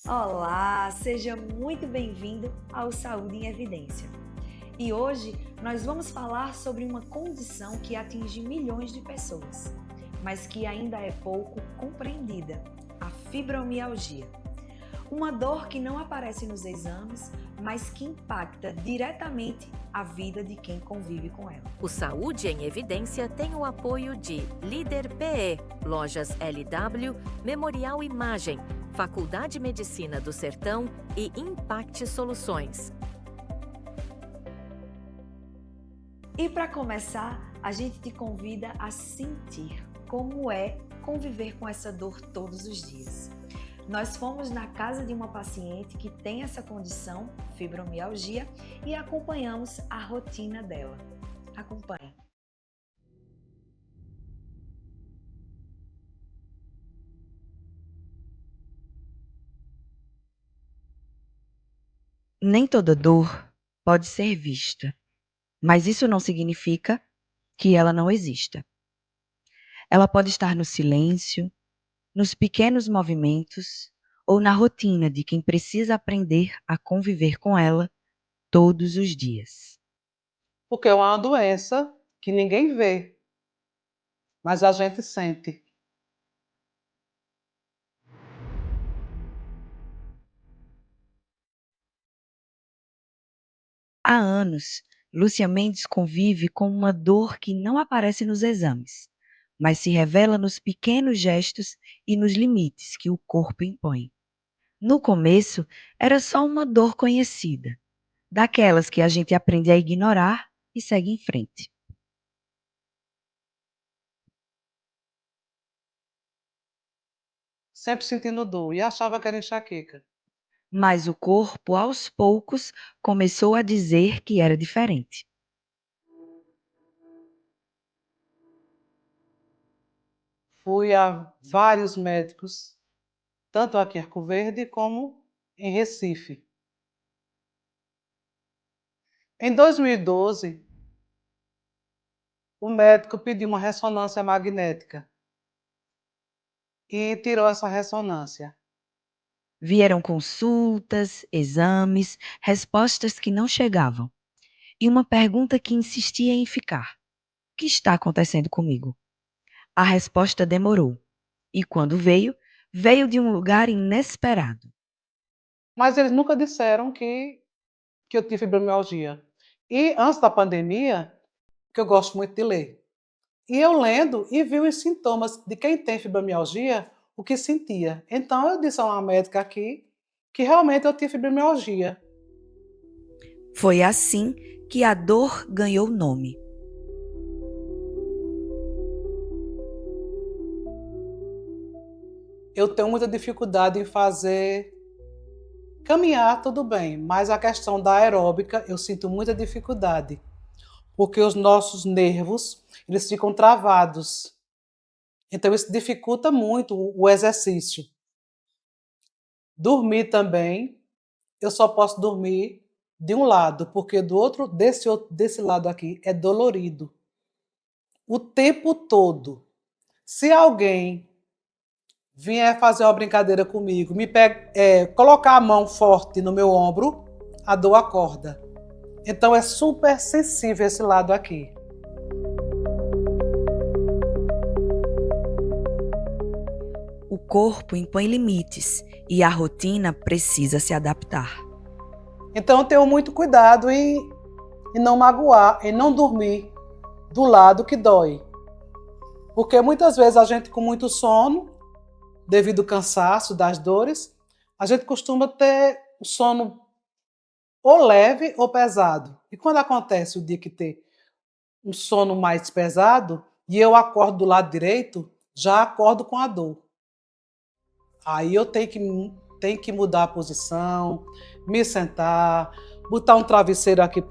Olá, seja muito bem-vindo ao Saúde em Evidência. E hoje nós vamos falar sobre uma condição que atinge milhões de pessoas, mas que ainda é pouco compreendida: a fibromialgia. Uma dor que não aparece nos exames, mas que impacta diretamente a vida de quem convive com ela. O Saúde em Evidência tem o apoio de Líder PE, Lojas LW, Memorial Imagem, Faculdade de Medicina do Sertão e Impact Soluções. E para começar, a gente te convida a sentir como é conviver com essa dor todos os dias. Nós fomos na casa de uma paciente que tem essa condição, fibromialgia, e acompanhamos a rotina dela. Acompanhe. Nem toda dor pode ser vista, mas isso não significa que ela não exista. Ela pode estar no silêncio, nos pequenos movimentos ou na rotina de quem precisa aprender a conviver com ela todos os dias. Porque é uma doença que ninguém vê, mas a gente sente. Há anos, Lúcia Mendes convive com uma dor que não aparece nos exames, mas se revela nos pequenos gestos e nos limites que o corpo impõe. No começo, era só uma dor conhecida, daquelas que a gente aprende a ignorar e segue em frente. Sempre sentindo dor e achava que era enxaqueca. Mas o corpo, aos poucos, começou a dizer que era diferente. Fui a vários médicos, tanto aqui em Arco Verde como em Recife. Em 2012, o médico pediu uma ressonância magnética e tirou essa ressonância. Vieram consultas, exames, respostas que não chegavam. E uma pergunta que insistia em ficar: o que está acontecendo comigo? A resposta demorou. E quando veio, veio de um lugar inesperado. Mas eles nunca disseram que eu tive fibromialgia. E antes da pandemia, que eu gosto muito de ler, e eu lendo e vi os sintomas de quem tem fibromialgia, o que sentia. Então eu disse a uma médica aqui que realmente eu tinha fibromialgia. Foi assim que a dor ganhou nome. Eu tenho muita dificuldade em fazer caminhar, tudo bem, mas a questão da aeróbica eu sinto muita dificuldade, porque os nossos nervos, eles ficam travados. Então isso dificulta muito o exercício. Dormir também, eu só posso dormir de um lado, porque desse lado aqui é dolorido. O tempo todo. Se alguém vier fazer uma brincadeira comigo, colocar a mão forte no meu ombro, a dor acorda. Então é super sensível esse lado aqui. O corpo impõe limites e a rotina precisa se adaptar. Então eu tenho muito cuidado em não magoar, em não dormir do lado que dói. Porque muitas vezes a gente com muito sono, devido ao cansaço, das dores, a gente costuma ter o sono ou leve ou pesado. E quando acontece o dia que tem um sono mais pesado e eu acordo do lado direito, já acordo com a dor. Aí eu tenho que mudar a posição, me sentar, botar um travesseiro aqui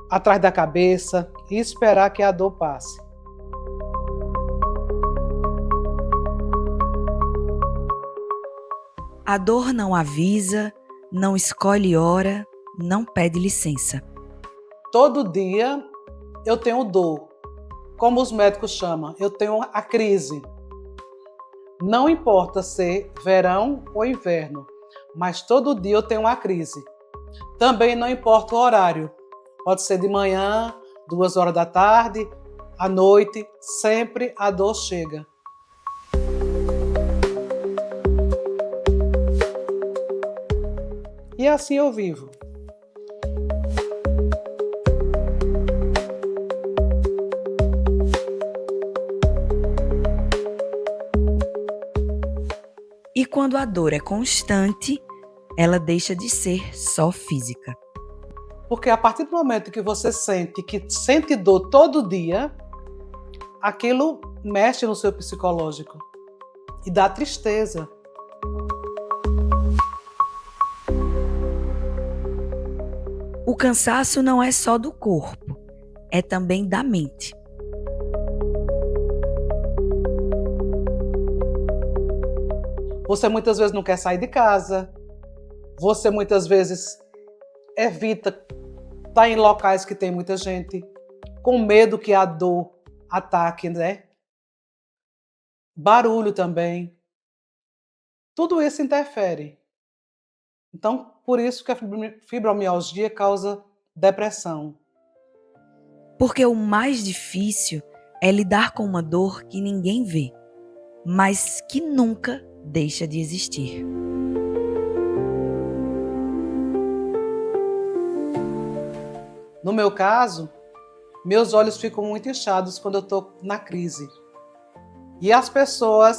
atrás da cabeça e esperar que a dor passe. A dor não avisa, não escolhe hora, não pede licença. Todo dia eu tenho dor, como os médicos chamam, eu tenho a crise. Não importa ser verão ou inverno, mas todo dia eu tenho uma crise. Também não importa o horário. Pode ser de manhã, 2 horas da tarde, à noite, sempre a dor chega. E assim eu vivo. E quando a dor é constante, ela deixa de ser só física. Porque a partir do momento que você sente dor todo dia, aquilo mexe no seu psicológico e dá tristeza. O cansaço não é só do corpo, é também da mente. Você muitas vezes não quer sair de casa, você muitas vezes evita estar em locais que tem muita gente, com medo que a dor ataque, né? Barulho também. Tudo isso interfere. Então, por isso que a fibromialgia causa depressão. Porque o mais difícil é lidar com uma dor que ninguém vê, mas que nunca deixa de existir. No meu caso, meus olhos ficam muito inchados quando eu estou na crise. E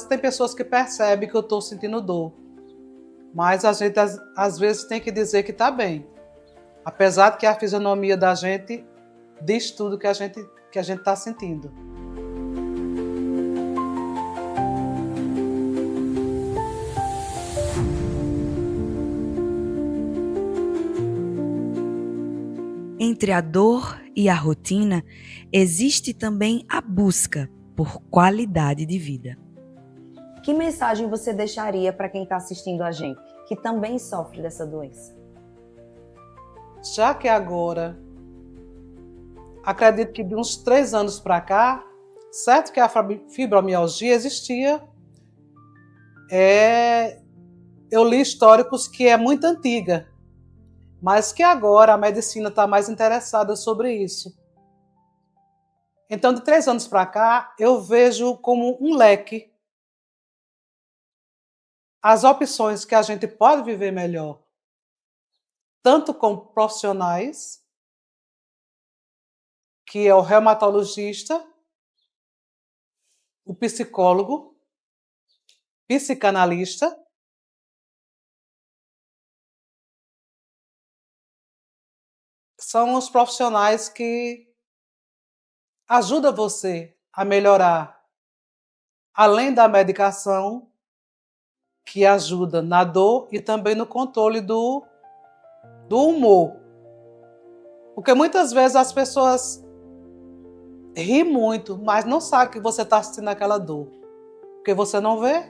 tem pessoas que percebem que eu estou sentindo dor. Mas a gente às vezes tem que dizer que está bem. Apesar de que a fisionomia da gente diz tudo que a gente está sentindo. Entre a dor e a rotina, existe também a busca por qualidade de vida. Que mensagem você deixaria para quem está assistindo a gente, que também sofre dessa doença? Já que agora, acredito que de uns 3 anos para cá, certo que a fibromialgia existia, eu li históricos que é muito antiga, mas que agora a medicina está mais interessada sobre isso. Então, de 3 anos para cá, eu vejo como um leque as opções que a gente pode viver melhor, tanto com profissionais, que é o reumatologista, o psicólogo, psicanalista, são os profissionais que ajudam você a melhorar, além da medicação, que ajuda na dor e também no controle do humor. Porque muitas vezes as pessoas riem muito, mas não sabem que você está sentindo aquela dor. Porque você não vê.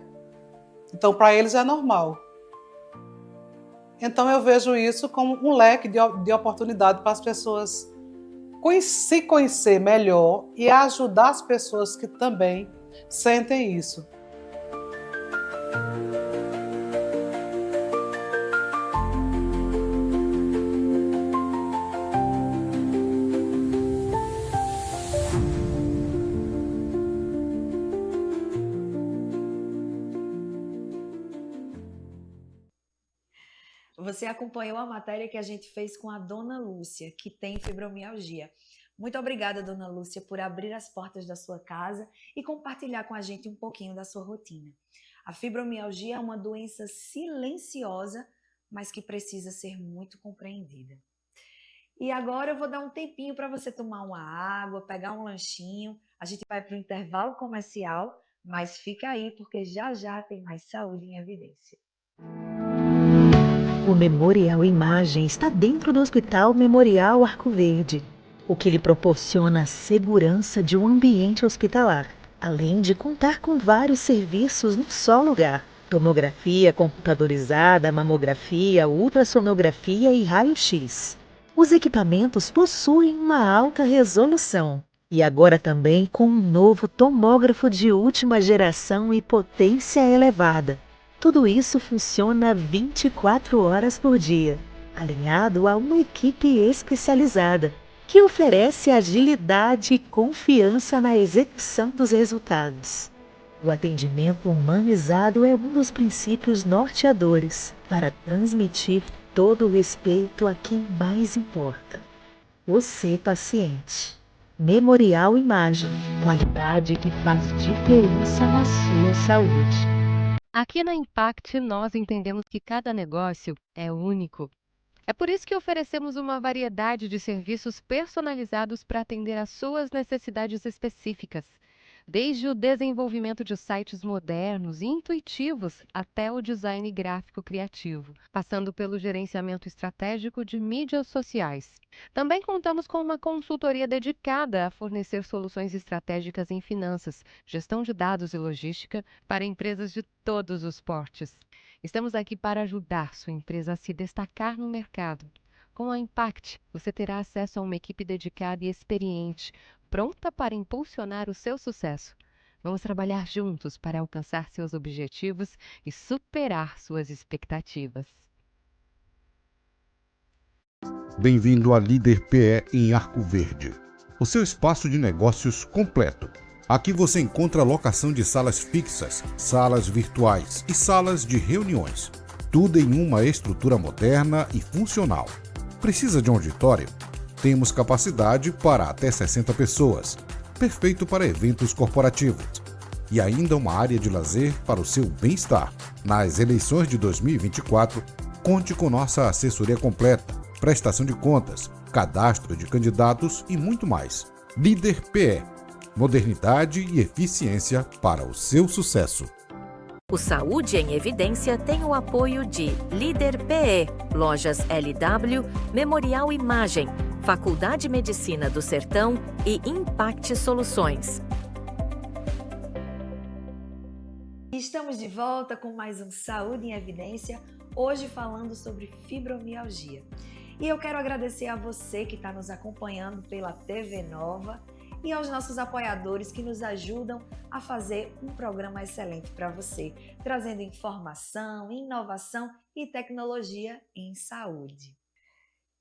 Então, para eles é normal. Então, eu vejo isso como um leque de oportunidade para as pessoas se conhecer melhor e ajudar as pessoas que também sentem isso. Você acompanhou a matéria que a gente fez com a Dona Lúcia, que tem fibromialgia. Muito obrigada, Dona Lúcia, por abrir as portas da sua casa e compartilhar com a gente um pouquinho da sua rotina. A fibromialgia é uma doença silenciosa, mas que precisa ser muito compreendida. E agora eu vou dar um tempinho para você tomar uma água, pegar um lanchinho. A gente vai para o intervalo comercial, mas fica aí porque já já tem mais Saúde em Evidência. O Memorial Imagem está dentro do Hospital Memorial Arco Verde, o que lhe proporciona a segurança de um ambiente hospitalar, além de contar com vários serviços num só lugar: tomografia computadorizada, mamografia, ultrassonografia e raio-x. Os equipamentos possuem uma alta resolução E agora também com um novo tomógrafo de última geração e potência elevada. Tudo isso funciona 24 horas por dia, alinhado a uma equipe especializada, que oferece agilidade e confiança na execução dos resultados. O atendimento humanizado é um dos princípios norteadores para transmitir todo o respeito a quem mais importa. Você, paciente. Memorial Imagem, qualidade que faz diferença na sua saúde. Aqui na Impact, nós entendemos que cada negócio é único. É por isso que oferecemos uma variedade de serviços personalizados para atender às suas necessidades específicas. Desde o desenvolvimento de sites modernos e intuitivos até o design gráfico criativo, passando pelo gerenciamento estratégico de mídias sociais. Também contamos com uma consultoria dedicada a fornecer soluções estratégicas em finanças, gestão de dados e logística para empresas de todos os portes. Estamos aqui para ajudar sua empresa a se destacar no mercado. Com a Impact, você terá acesso a uma equipe dedicada e experiente, pronta para impulsionar o seu sucesso. Vamos trabalhar juntos para alcançar seus objetivos e superar suas expectativas. Bem-vindo à Líder PE em Arco Verde, o seu espaço de negócios completo. Aqui você encontra locação de salas fixas, salas virtuais e salas de reuniões. Tudo em uma estrutura moderna e funcional. Precisa de um auditório? Temos capacidade para até 60 pessoas, perfeito para eventos corporativos. E ainda uma área de lazer para o seu bem-estar. Nas eleições de 2024, conte com nossa assessoria completa, prestação de contas, cadastro de candidatos e muito mais. Líder PE, modernidade e eficiência para o seu sucesso. O Saúde em Evidência tem o apoio de Líder PE, Lojas LW, Memorial Imagem, Faculdade de Medicina do Sertão e Impact Soluções. Estamos de volta com mais um Saúde em Evidência, hoje falando sobre fibromialgia. E eu quero agradecer a você que está nos acompanhando pela TV Nova e aos nossos apoiadores que nos ajudam a fazer um programa excelente para você, trazendo informação, inovação e tecnologia em saúde.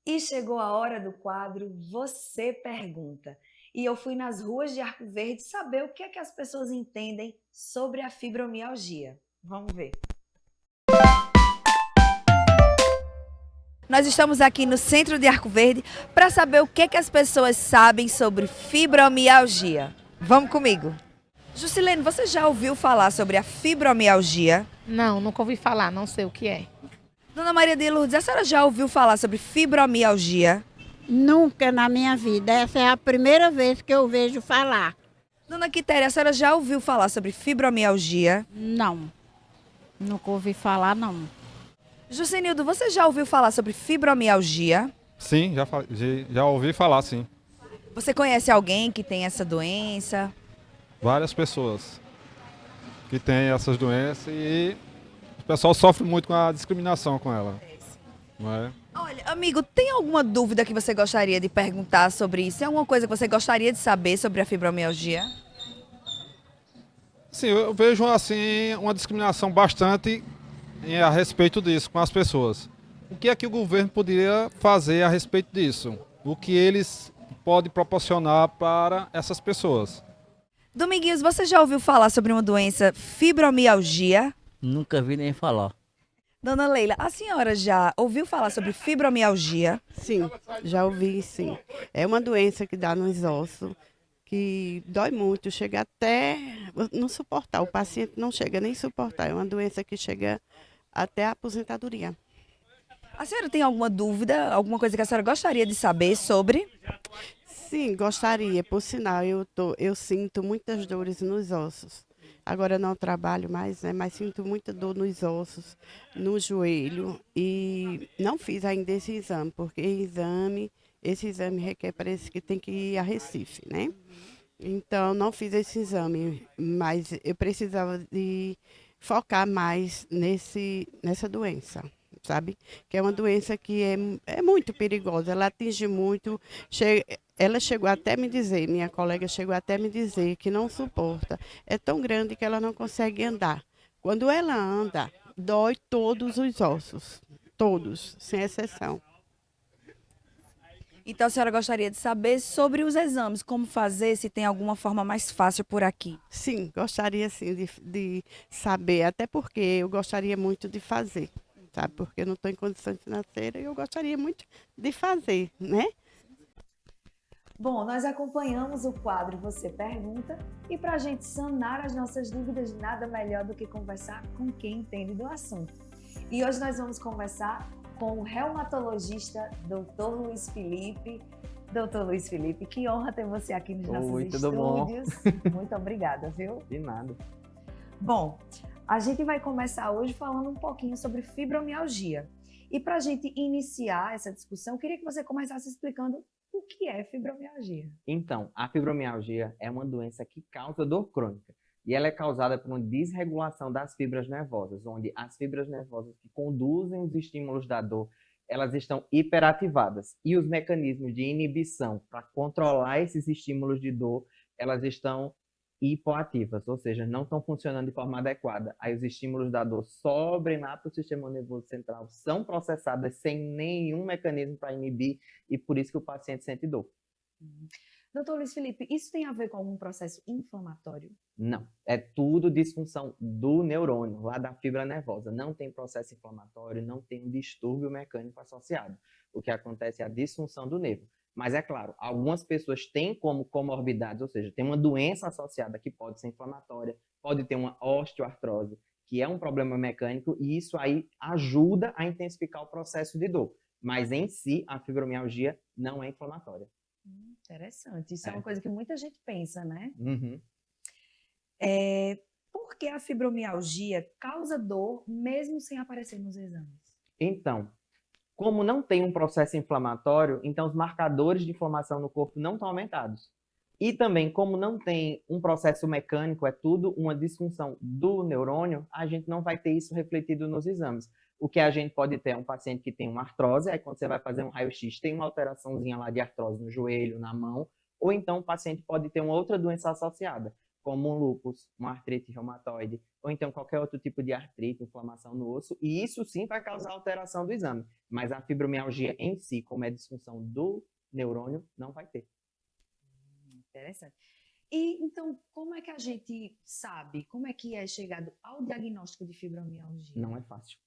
E chegou a hora do quadro Você Pergunta. E eu fui nas ruas de Arco Verde saber o que é que as pessoas entendem sobre a fibromialgia. Vamos ver. Nós estamos aqui no centro de Arco Verde para saber o que é que as pessoas sabem sobre fibromialgia. Vamos comigo. Juscelene, você já ouviu falar sobre a fibromialgia? Não, nunca ouvi falar, não sei o que é. Dona Maria de Lourdes, a senhora já ouviu falar sobre fibromialgia? Nunca na minha vida. Essa é a primeira vez que eu vejo falar. Dona Quitéria, a senhora já ouviu falar sobre fibromialgia? Não, nunca ouvi falar, não. Juscenildo, você já ouviu falar sobre fibromialgia? Sim, já ouvi falar, sim. Você conhece alguém que tem essa doença? Várias pessoas que têm essas doenças e o pessoal sofre muito com a discriminação com ela. Não é? Olha, amigo, tem alguma dúvida que você gostaria de perguntar sobre isso? Tem alguma coisa que você gostaria de saber sobre a fibromialgia? Sim, eu vejo assim uma discriminação bastante a respeito disso com as pessoas. O que é que o governo poderia fazer a respeito disso? O que eles podem proporcionar para essas pessoas? Dominguinhos, você já ouviu falar sobre uma doença fibromialgia? Nunca vi nem falar. Dona Leila, a senhora já ouviu falar sobre fibromialgia? Sim, já ouvi, sim. É uma doença que dá nos ossos, que dói muito, chega até não suportar. O paciente não chega nem a suportar. É uma doença que chega até a aposentadoria. A senhora tem alguma dúvida, alguma coisa que a senhora gostaria de saber sobre? Sim, gostaria. Por sinal, eu sinto muitas dores nos ossos. Agora não trabalho mais, né? Mas sinto muita dor nos ossos, no joelho. E não fiz ainda esse exame, porque esse exame requer, parece que tem que ir a Recife, né? Então, não fiz esse exame, mas eu precisava de focar mais nessa doença. sabe? Que é uma doença que é muito perigosa, ela atinge muito. Ela chegou até me dizer, minha colega chegou até me dizer que não suporta. É tão grande que ela não consegue andar. Quando ela anda, dói todos os ossos, todos, sem exceção. Então, a senhora gostaria de saber sobre os exames, como fazer, se tem alguma forma mais fácil por aqui? Sim, gostaria sim de saber, até porque eu gostaria muito de fazer, sabe? Porque eu não estou em condições financeiras e eu gostaria muito de fazer, né? Bom, nós acompanhamos o quadro Você Pergunta e para a gente sanar as nossas dúvidas, nada melhor do que conversar com quem entende do assunto. E hoje nós vamos conversar com o reumatologista Dr. Luiz Felipe. Dr. Luiz Felipe, que honra ter você aqui nos nossos estúdios. Muito obrigada, viu? De nada. Bom, a gente vai começar hoje falando um pouquinho sobre fibromialgia. E para a gente iniciar essa discussão, eu queria que você começasse explicando o que é fibromialgia. Então, a fibromialgia é uma doença que causa dor crônica. E ela é causada por uma desregulação das fibras nervosas, onde as fibras nervosas que conduzem os estímulos da dor, elas estão hiperativadas. E os mecanismos de inibição para controlar esses estímulos de dor, elas estão hipoativas, ou seja, não estão funcionando de forma adequada. Aí os estímulos da dor sobem lá para o sistema nervoso central, são processadas sem nenhum mecanismo para inibir e por isso que o paciente sente dor. Doutor Luiz Felipe, isso tem a ver com algum processo inflamatório? Não, é tudo disfunção do neurônio, lá da fibra nervosa. Não tem processo inflamatório, não tem um distúrbio mecânico associado. O que acontece é a disfunção do nervo. Mas é claro, algumas pessoas têm como comorbidades, ou seja, tem uma doença associada que pode ser inflamatória, pode ter uma osteoartrose, que é um problema mecânico, e isso aí ajuda a intensificar o processo de dor. Mas em si, a fibromialgia não é inflamatória. Interessante. Isso é uma coisa que muita gente pensa, né? Uhum. Por que a fibromialgia causa dor mesmo sem aparecer nos exames? Então, como não tem um processo inflamatório, então os marcadores de inflamação no corpo não estão aumentados. E também, como não tem um processo mecânico, é tudo uma disfunção do neurônio, a gente não vai ter isso refletido nos exames. O que a gente pode ter é um paciente que tem uma artrose, aí quando você vai fazer um raio-x, tem uma alteraçãozinha lá de artrose no joelho, na mão, ou então o paciente pode ter uma outra doença associada, como um lúpus, uma artrite reumatoide, ou então qualquer outro tipo de artrite, inflamação no osso, e isso sim vai causar alteração do exame. Mas a fibromialgia em si, como é disfunção do neurônio, não vai ter. Interessante. E então, como é que a gente sabe, como é que é chegado ao diagnóstico de fibromialgia? Não é fácil.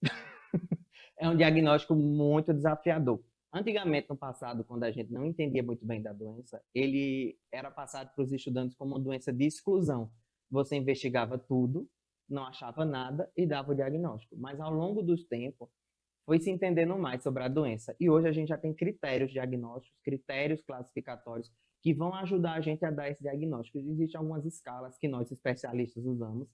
É um diagnóstico muito desafiador. Antigamente, no passado, quando a gente não entendia muito bem da doença, ele era passado para os estudantes como uma doença de exclusão. Você investigava tudo, não achava nada e dava o diagnóstico. Mas ao longo dos tempos, foi se entendendo mais sobre a doença. E hoje a gente já tem critérios diagnósticos, critérios classificatórios que vão ajudar a gente a dar esse diagnóstico. Existem algumas escalas que nós especialistas usamos,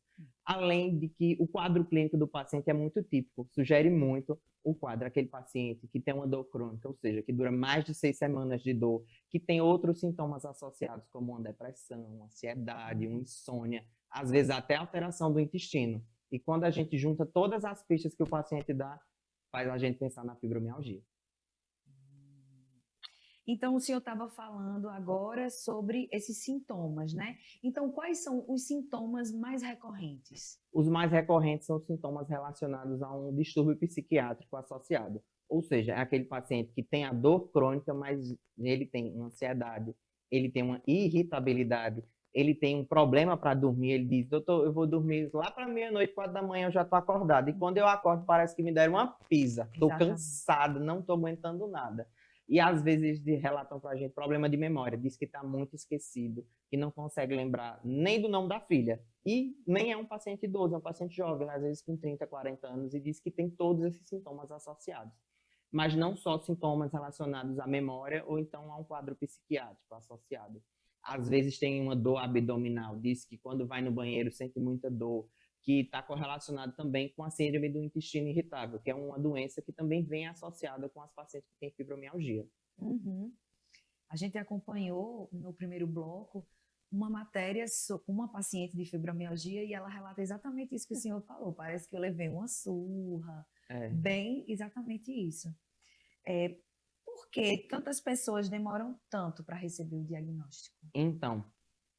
além de que o quadro clínico do paciente é muito típico, sugere muito o quadro, aquele paciente que tem uma dor crônica, ou seja, que dura mais de 6 semanas de dor, que tem outros sintomas associados, como uma depressão, uma ansiedade, uma insônia, às vezes até alteração do intestino. E quando a gente junta todas as pistas que o paciente dá, faz a gente pensar na fibromialgia. Então, o senhor estava falando agora sobre esses sintomas, né? Então, quais são os sintomas mais recorrentes? Os mais recorrentes são os sintomas relacionados a um distúrbio psiquiátrico associado. Ou seja, é aquele paciente que tem a dor crônica, mas ele tem uma ansiedade, ele tem uma irritabilidade, ele tem um problema para dormir, ele diz, doutor, eu vou dormir lá para meia-noite, 4 da manhã, eu já estou acordado. E quando eu acordo, parece que me deram uma pisa. Estou cansado, não estou aguentando nada. E às vezes relatam para a gente problema de memória, diz que está muito esquecido, que não consegue lembrar nem do nome da filha. E nem é um paciente idoso, é um paciente jovem, às vezes com 30, 40 anos, e diz que tem todos esses sintomas associados. Mas não só sintomas relacionados à memória ou então a um quadro psiquiátrico associado. Às vezes tem uma dor abdominal, diz que quando vai no banheiro sente muita dor, que está correlacionado também com a síndrome do intestino irritável, que é uma doença que também vem associada com as pacientes que têm fibromialgia. A gente acompanhou no primeiro bloco uma matéria com uma paciente de fibromialgia e ela relata exatamente isso que o senhor falou. Parece que eu levei uma surra. Bem, exatamente isso. Por que tantas pessoas demoram tanto para receber o diagnóstico? Então,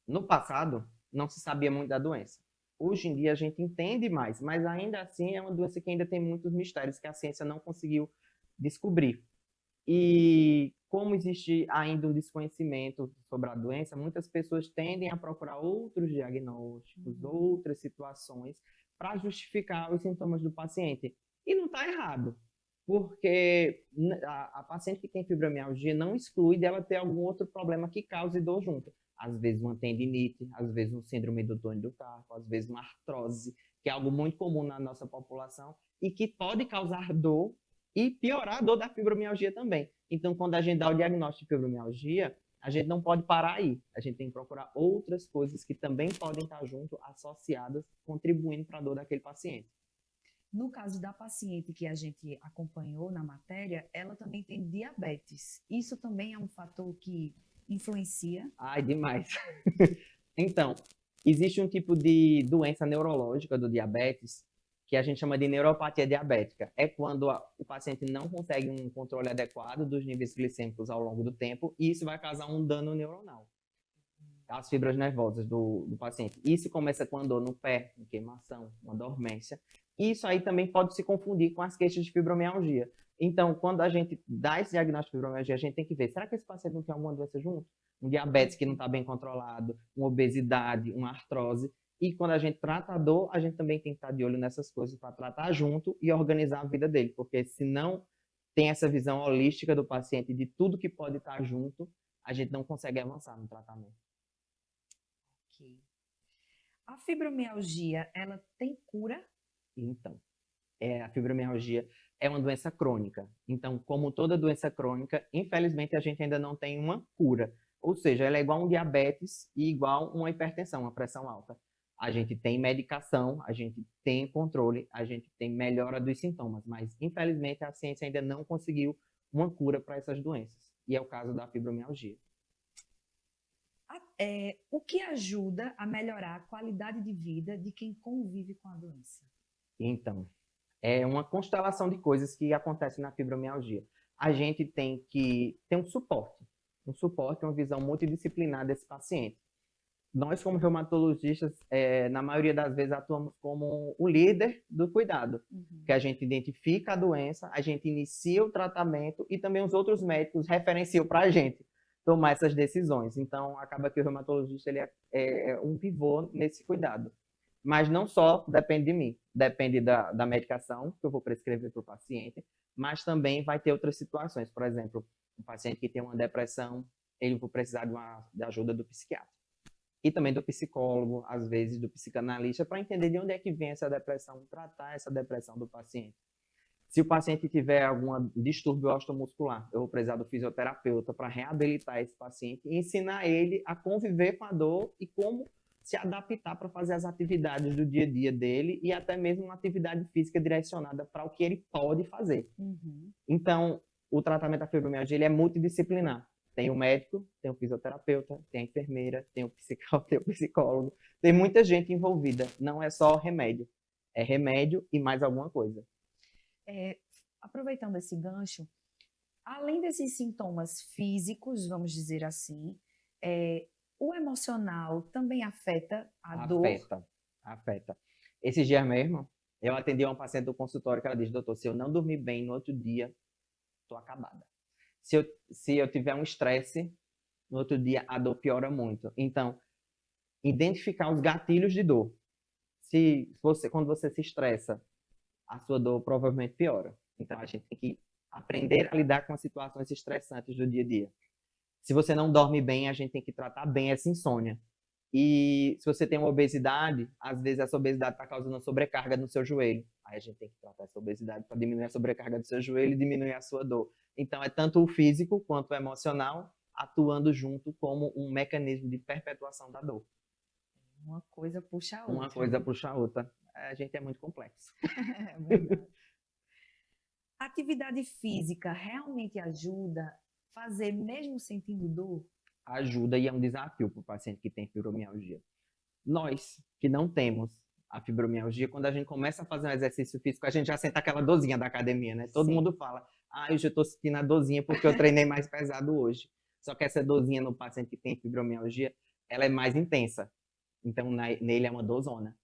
no passado, não se sabia muito da doença. Hoje em dia a gente entende mais, mas ainda assim é uma doença que ainda tem muitos mistérios que a ciência não conseguiu descobrir. E como existe ainda um desconhecimento sobre a doença, muitas pessoas tendem a procurar outros diagnósticos, outras situações para justificar os sintomas do paciente. E não está errado, porque a paciente que tem fibromialgia não exclui dela ter algum outro problema que cause dor junto. Às vezes uma tendinite, às vezes um síndrome do túnel do carpo, às vezes uma artrose, que é algo muito comum na nossa população e que pode causar dor e piorar a dor da fibromialgia também. Então, quando a gente dá o diagnóstico de fibromialgia, a gente não pode parar aí. A gente tem que procurar outras coisas que também podem estar junto, associadas, contribuindo para a dor daquele paciente. No caso da paciente que a gente acompanhou na matéria, ela também tem diabetes. Isso também é um fator que influencia? Ai, demais. Então, existe um tipo de doença neurológica do diabetes que a gente chama de neuropatia diabética. É quando o paciente não consegue um controle adequado dos níveis glicêmicos ao longo do tempo e isso vai causar um dano neuronal às fibras nervosas do paciente. Isso começa com a dor no pé, uma queimação, uma dormência. Isso aí também pode se confundir com as queixas de fibromialgia. Então, quando a gente dá esse diagnóstico de fibromialgia, a gente tem que ver, será que esse paciente não tem alguma doença junto? Um diabetes que não está bem controlado, uma obesidade, uma artrose. E quando a gente trata a dor, a gente também tem que estar de olho nessas coisas para tratar junto e organizar a vida dele. Porque se não tem essa visão holística do paciente de tudo que pode estar junto, a gente não consegue avançar no tratamento. Ok. A fibromialgia, ela tem cura? Então, a fibromialgia é uma doença crônica. Então, como toda doença crônica, infelizmente a gente ainda não tem uma cura. Ou seja, ela é igual a um diabetes e igual a uma hipertensão, uma pressão alta. A gente tem medicação, a gente tem controle, a gente tem melhora dos sintomas, mas infelizmente a ciência ainda não conseguiu uma cura para essas doenças. E é o caso da fibromialgia. O que ajuda a melhorar a qualidade de vida de quem convive com a doença? Então, é uma constelação de coisas que acontecem na fibromialgia. A gente tem que ter um suporte, uma visão multidisciplinar desse paciente. Nós, como reumatologistas, na maioria das vezes atuamos como o líder do cuidado, que a gente identifica a doença, a gente inicia o tratamento e também os outros médicos referenciam para a gente tomar essas decisões. Então, acaba que o reumatologista ele é um pivô nesse cuidado. Mas não só depende de mim, depende da medicação que eu vou prescrever para o paciente, mas também vai ter outras situações. Por exemplo, um paciente que tem uma depressão, ele vai precisar de ajuda do psiquiatra. E também do psicólogo, às vezes do psicanalista, para entender de onde é que vem essa depressão, tratar essa depressão do paciente. Se o paciente tiver algum distúrbio osteomuscular, eu vou precisar do fisioterapeuta para reabilitar esse paciente e ensinar ele a conviver com a dor e como se adaptar para fazer as atividades do dia a dia dele e até mesmo uma atividade física direcionada para o que ele pode fazer. Então, o tratamento da fibromialgia ele é multidisciplinar. Tem o médico, tem o fisioterapeuta, tem a enfermeira, tem o psicólogo, tem muita gente envolvida. Não é só remédio, é remédio e mais alguma coisa. Aproveitando esse gancho, além desses sintomas físicos, vamos dizer assim, o emocional também afeta a dor? Afeta. Esses dias mesmo, eu atendi uma paciente do consultório que ela disse, doutor, se eu não dormir bem no outro dia, estou acabada. Se eu tiver um estresse, no outro dia a dor piora muito. Então, identificar os gatilhos de dor. Quando você se estressa, a sua dor provavelmente piora. Então, a gente tem que aprender a lidar com as situações estressantes do dia a dia. Se você não dorme bem, a gente tem que tratar bem essa insônia. E se você tem uma obesidade, às vezes essa obesidade está causando uma sobrecarga no seu joelho. Aí a gente tem que tratar essa obesidade para diminuir a sobrecarga do seu joelho e diminuir a sua dor. Então é tanto o físico quanto o emocional atuando junto como um mecanismo de perpetuação da dor. Uma coisa puxa a outra. Uma coisa puxa a outra. A gente é muito complexo. É verdade. Atividade física realmente ajuda a fazer mesmo sentindo dor? ajuda e é um desafio para o paciente que tem fibromialgia. Nós, que não temos a fibromialgia, quando a gente começa a fazer um exercício físico, a gente já sente aquela dorzinha da academia, né? Todo mundo fala, eu já estou sentindo a dorzinha porque eu treinei mais pesado hoje. Só que essa dorzinha no paciente que tem fibromialgia, ela é mais intensa. Então, nele é uma dorzona.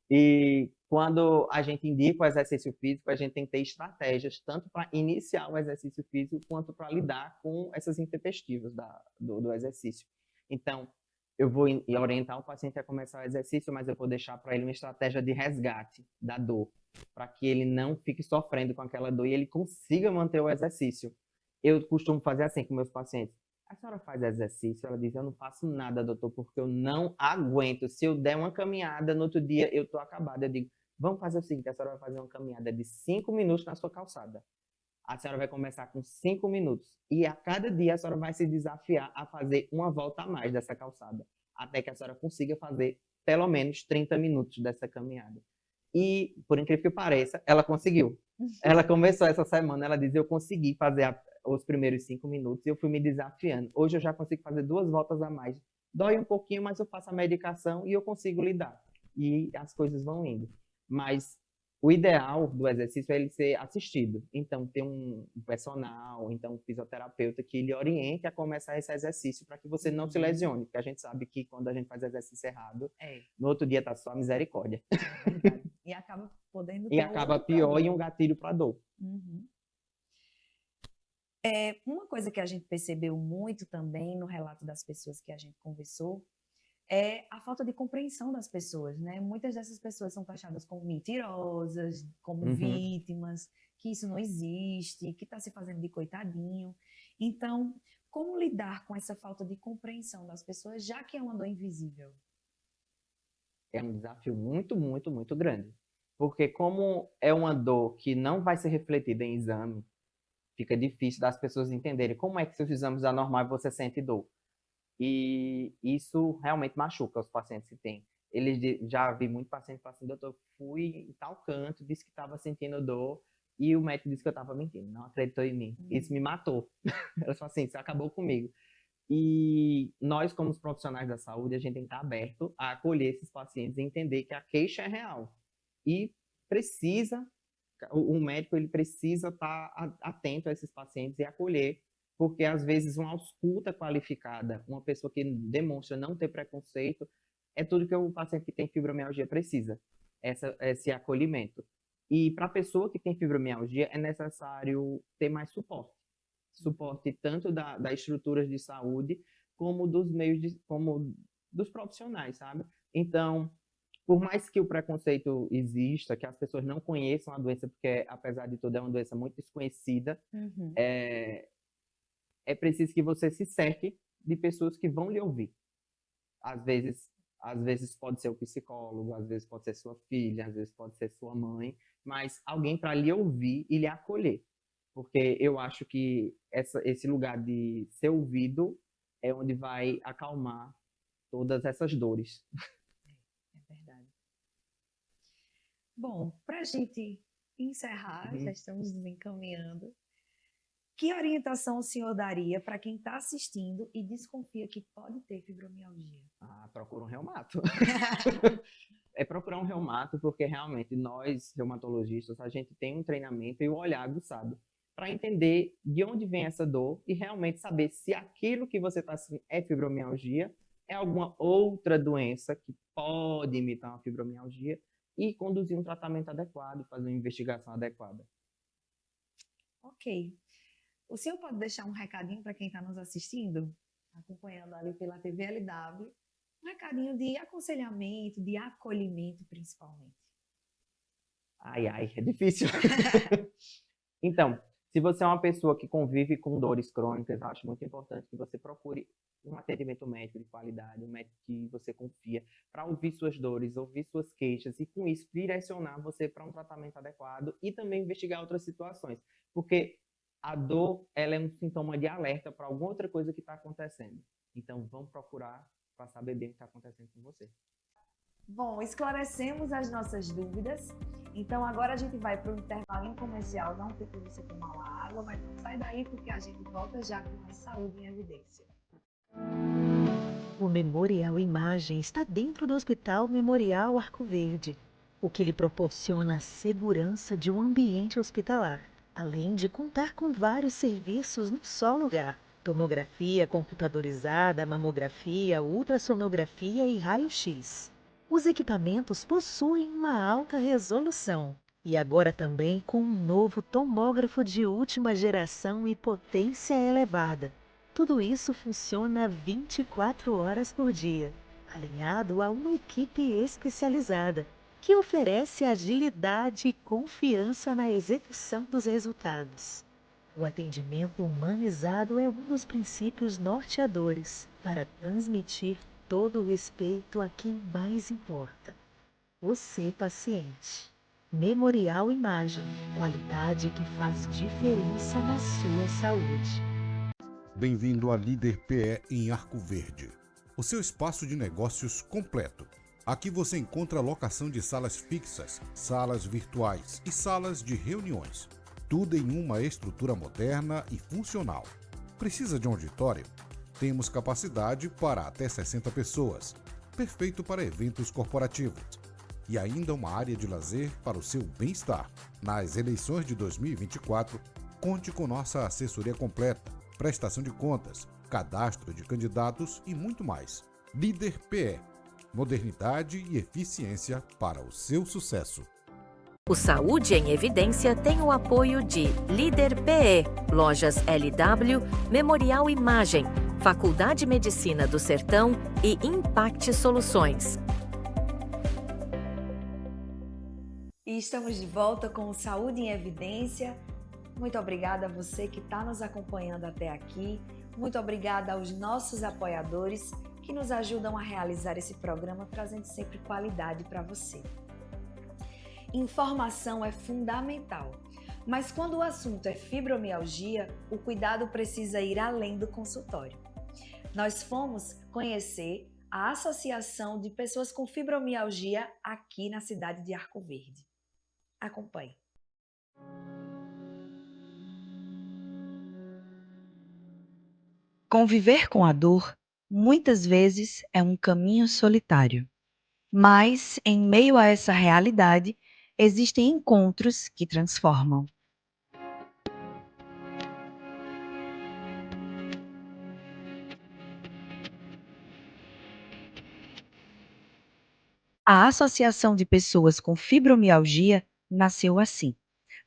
E quando a gente indica o exercício físico, a gente tem que ter estratégias, tanto para iniciar o exercício físico, quanto para lidar com essas intempestivas do exercício. Então, eu vou orientar o paciente a começar o exercício, mas eu vou deixar para ele uma estratégia de resgate da dor, para que ele não fique sofrendo com aquela dor e ele consiga manter o exercício. Eu costumo fazer assim com meus pacientes. A senhora faz exercício? Ela diz, eu não faço nada, doutor, porque eu não aguento. Se eu der uma caminhada, no outro dia eu estou acabada. Eu digo, vamos fazer o seguinte, a senhora vai fazer uma caminhada de 5 minutos na sua calçada. A senhora vai começar com 5 minutos. E a cada dia a senhora vai se desafiar a fazer uma volta a mais dessa calçada. Até que a senhora consiga fazer pelo menos 30 minutos dessa caminhada. E, por incrível que pareça, ela conseguiu. Ela começou essa semana, ela diz, eu consegui fazer os primeiros 5 minutos e eu fui me desafiando. Hoje eu já consigo fazer 2 voltas a mais. Dói um pouquinho, mas eu faço a medicação e eu consigo lidar. E as coisas vão indo. Mas o ideal do exercício é ele ser assistido. Então, ter um personal, então um fisioterapeuta que lhe oriente a começar esse exercício para que você não se lesione. Porque a gente sabe que quando a gente faz exercício errado, no outro dia tá só a misericórdia. E acaba podendo E acaba pior e um gatilho para dor. Uma coisa que a gente percebeu muito também no relato das pessoas que a gente conversou é a falta de compreensão das pessoas, né? Muitas dessas pessoas são taxadas como mentirosas, como vítimas, que isso não existe, que está se fazendo de coitadinho. Então, como lidar com essa falta de compreensão das pessoas, já que é uma dor invisível? É um desafio muito, muito, muito grande. Porque como é uma dor que não vai ser refletida em exame, fica difícil das pessoas entenderem como é que seus exames dão normal e você sente dor. E isso realmente machuca os pacientes que têm. Já vi muito paciente falando assim, doutor, fui em tal canto, disse que estava sentindo dor e o médico disse que eu estava mentindo, não acreditou em mim. Isso me matou. Ela falou assim, isso acabou comigo. E nós, como os profissionais da saúde, a gente tem que estar aberto a acolher esses pacientes e entender que a queixa é real. E o médico ele precisa estar atento a esses pacientes e acolher, porque às vezes uma ausculta qualificada, uma pessoa que demonstra não ter preconceito, é tudo que o paciente que tem fibromialgia precisa, esse acolhimento. E para a pessoa que tem fibromialgia é necessário ter mais suporte tanto das estruturas de saúde como dos meios como dos profissionais, sabe? Então, por mais que o preconceito exista, que as pessoas não conheçam a doença, porque apesar de tudo é uma doença muito desconhecida, é preciso que você se cerque de pessoas que vão lhe ouvir. Às vezes pode ser o psicólogo, às vezes pode ser sua filha, às vezes pode ser sua mãe, mas alguém para lhe ouvir e lhe acolher. Porque eu acho que esse lugar de ser ouvido é onde vai acalmar todas essas dores. É verdade. Bom, para a gente encerrar, já estamos nos encaminhando. Que orientação o senhor daria para quem está assistindo e desconfia que pode ter fibromialgia? Procura um reumato. É procurar um reumato porque realmente nós, reumatologistas, a gente tem um treinamento e um olhar aguçado para entender de onde vem essa dor e realmente saber se aquilo que você está sentindo é fibromialgia, é alguma outra doença que pode imitar uma fibromialgia e conduzir um tratamento adequado, fazer uma investigação adequada. Ok. O senhor pode deixar um recadinho para quem está nos assistindo, acompanhando ali pela TV LW, um recadinho de aconselhamento, de acolhimento principalmente? É difícil. Então, se você é uma pessoa que convive com dores crônicas, eu acho muito importante que você procure um atendimento médico de qualidade, um médico que você confia, para ouvir suas dores, ouvir suas queixas e, com isso, direcionar você para um tratamento adequado e também investigar outras situações. Porque a dor, ela é um sintoma de alerta para alguma outra coisa que está acontecendo. Então, vamos procurar para saber bem o que está acontecendo com você. Bom, esclarecemos as nossas dúvidas. Então, agora a gente vai para o intervalo comercial. Não tem para você tomar uma água, mas não sai daí porque a gente volta já com a Saúde em Evidência. O Memorial Imagem está dentro do Hospital Memorial Arco Verde, o que lhe proporciona a segurança de um ambiente hospitalar, além de contar com vários serviços num só lugar: tomografia computadorizada, mamografia, ultrassonografia e raio-x. Os equipamentos possuem uma alta resolução e agora também com um novo tomógrafo de última geração e potência elevada. Tudo isso funciona 24 horas por dia, alinhado a uma equipe especializada, que oferece agilidade e confiança na execução dos resultados. O atendimento humanizado é um dos princípios norteadores para transmitir todo o respeito a quem mais importa: você, paciente. Memorial Imagem, qualidade que faz diferença na sua saúde. Bem-vindo à Líder PE em Arco Verde, o seu espaço de negócios completo. Aqui você encontra locação de salas fixas, salas virtuais e salas de reuniões. Tudo em uma estrutura moderna e funcional. Precisa de um auditório? Temos capacidade para até 60 pessoas, perfeito para eventos corporativos. E ainda uma área de lazer para o seu bem-estar. Nas eleições de 2024, conte com nossa assessoria completa, prestação de contas, cadastro de candidatos e muito mais. Líder PE. Modernidade e eficiência para o seu sucesso. O Saúde em Evidência tem o apoio de Líder PE, Lojas LW, Memorial Imagem, Faculdade de Medicina do Sertão e Impact Soluções. E estamos de volta com o Saúde em Evidência. Muito obrigada a você que está nos acompanhando até aqui. Muito obrigada aos nossos apoiadores que nos ajudam a realizar esse programa, trazendo sempre qualidade para você. Informação é fundamental, mas quando o assunto é fibromialgia, o cuidado precisa ir além do consultório. Nós fomos conhecer a Associação de Pessoas com Fibromialgia aqui na cidade de Arco Verde. Acompanhe. Conviver com a dor muitas vezes é um caminho solitário, mas em meio a essa realidade existem encontros que transformam. A Associação de Pessoas com Fibromialgia nasceu assim,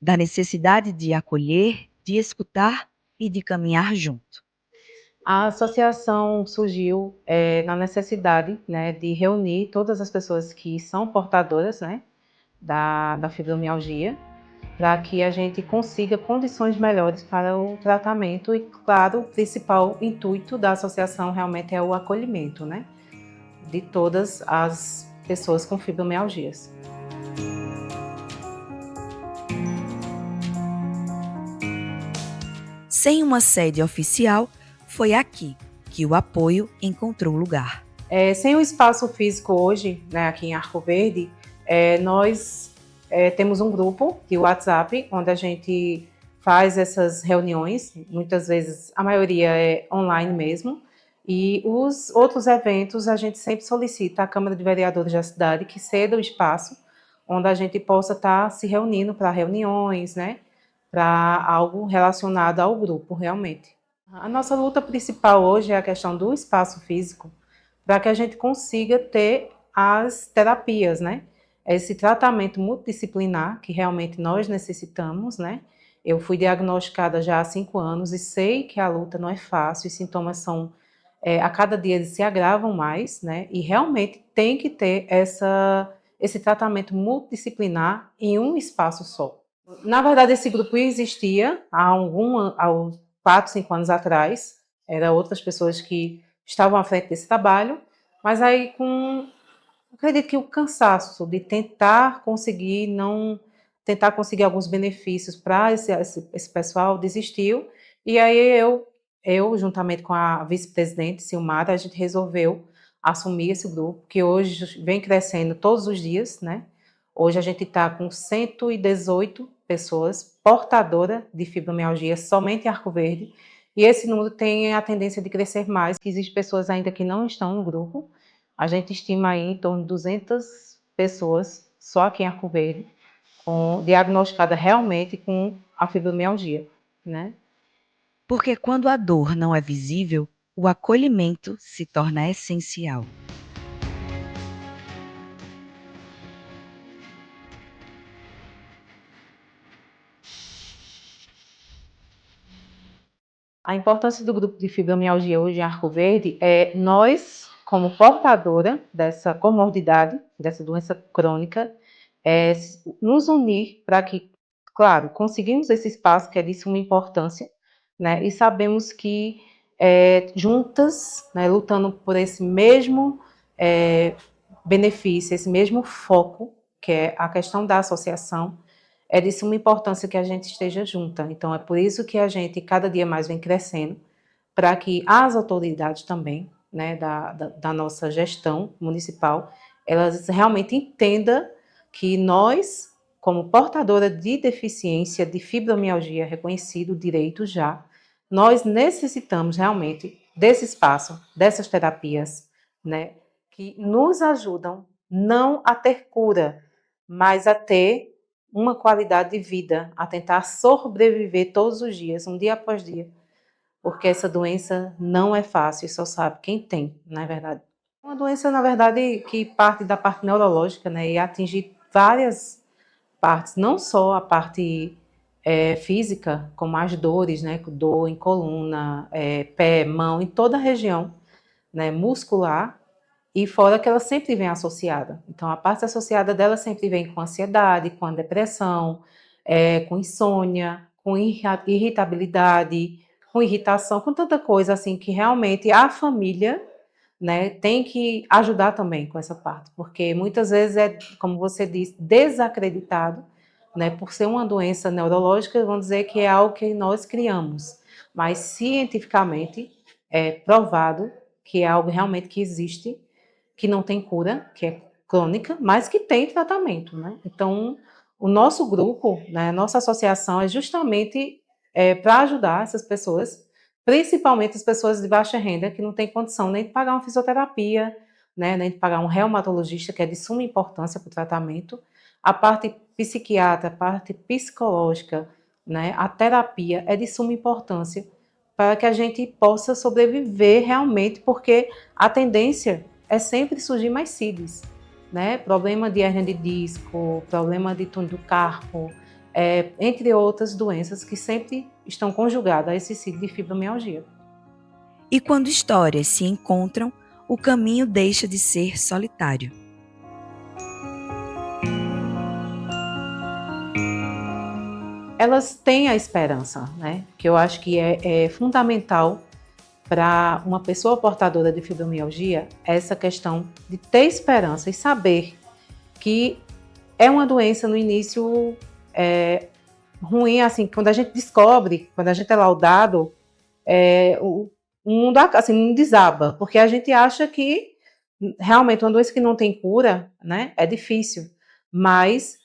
da necessidade de acolher, de escutar e de caminhar junto. A associação surgiu na necessidade, né, de reunir todas as pessoas que são portadoras, né, da fibromialgia, para que a gente consiga condições melhores para o tratamento e, claro, o principal intuito da associação realmente é o acolhimento, né, de todas as pessoas com fibromialgias. Sem uma sede oficial, foi aqui que o apoio encontrou lugar. Sem o espaço físico hoje, né, aqui em Arco Verde, nós temos um grupo de WhatsApp, onde a gente faz essas reuniões, muitas vezes, a maioria é online mesmo, e os outros eventos a gente sempre solicita à Câmara de Vereadores da cidade que ceda o espaço, onde a gente possa estar se reunindo para reuniões, né, para algo relacionado ao grupo, realmente. A nossa luta principal hoje é a questão do espaço físico, para que a gente consiga ter as terapias, né? Esse tratamento multidisciplinar que realmente nós necessitamos, né? Eu fui diagnosticada já há 5 anos e sei que a luta não é fácil, os sintomas são, a cada dia eles se agravam mais, né? E realmente tem que ter esse tratamento multidisciplinar em um espaço só. Na verdade, esse grupo existia há 4, 5 anos atrás, eram outras pessoas que estavam à frente desse trabalho, mas aí acredito que o cansaço de tentar conseguir alguns benefícios para esse pessoal desistiu, e aí eu juntamente com a vice-presidente Silmara, a gente resolveu assumir esse grupo, que hoje vem crescendo todos os dias, né? Hoje a gente está com 118 pessoas portadoras de fibromialgia somente em Arco Verde, E esse número tem a tendência de crescer mais, que existem pessoas ainda que não estão no grupo. A gente estima aí em torno de 200 pessoas, só aqui em Arco Verde, diagnosticada realmente com a fibromialgia, né? Porque quando a dor não é visível, o acolhimento se torna essencial. A importância do grupo de fibromialgia hoje em Arco Verde é nós, como portadora dessa comorbidade, dessa doença crônica, nos unir para que, claro, conseguimos esse espaço que é de suma importância, né? E sabemos que juntas, né, lutando por esse mesmo benefício, esse mesmo foco, que é a questão da associação, é de suma importância que a gente esteja junta. Então, é por isso que a gente cada dia mais vem crescendo, para que as autoridades também, né, da nossa gestão municipal, elas realmente entendam que nós, como portadora de deficiência de fibromialgia, reconhecido o direito já, nós necessitamos realmente desse espaço, dessas terapias, né, que nos ajudam não a ter cura, mas a ter uma qualidade de vida, a tentar sobreviver todos os dias, um dia após dia, porque essa doença não é fácil, e só sabe quem tem, não é verdade? É uma doença, na verdade, que parte da parte neurológica, né, e atinge várias partes, não só a parte física, como as dores, né, dor em coluna, pé, mão, em toda a região, né, muscular, e fora que ela sempre vem associada. Então, a parte associada dela sempre vem com ansiedade, com a depressão, com insônia, com irritabilidade, com irritação, com tanta coisa assim que realmente a família, né, tem que ajudar também com essa parte, porque muitas vezes é, como você disse, desacreditado, né, por ser uma doença neurológica, vão dizer que é algo que nós criamos, mas cientificamente é provado que é algo realmente que existe, que não tem cura, que é crônica, mas que tem tratamento, né? Então, o nosso grupo, né, a nossa associação é justamente para ajudar essas pessoas, principalmente as pessoas de baixa renda, que não têm condição nem de pagar uma fisioterapia, né, nem de pagar um reumatologista, que é de suma importância para o tratamento, a parte psiquiatra, a parte psicológica, né, a terapia é de suma importância para que a gente possa sobreviver realmente, porque a tendência é sempre surgir mais CIDs, né? Problema de hérnia de disco, problema de túnel do carpo, entre outras doenças que sempre estão conjugadas a esse CID de fibromialgia. E quando histórias se encontram, o caminho deixa de ser solitário. Elas têm a esperança, né? Que eu acho que é fundamental para uma pessoa portadora de fibromialgia, essa questão de ter esperança e saber que é uma doença no início ruim, assim, quando a gente descobre, quando a gente é laudado, o mundo assim, não desaba, porque a gente acha que realmente uma doença que não tem cura, né, é difícil, mas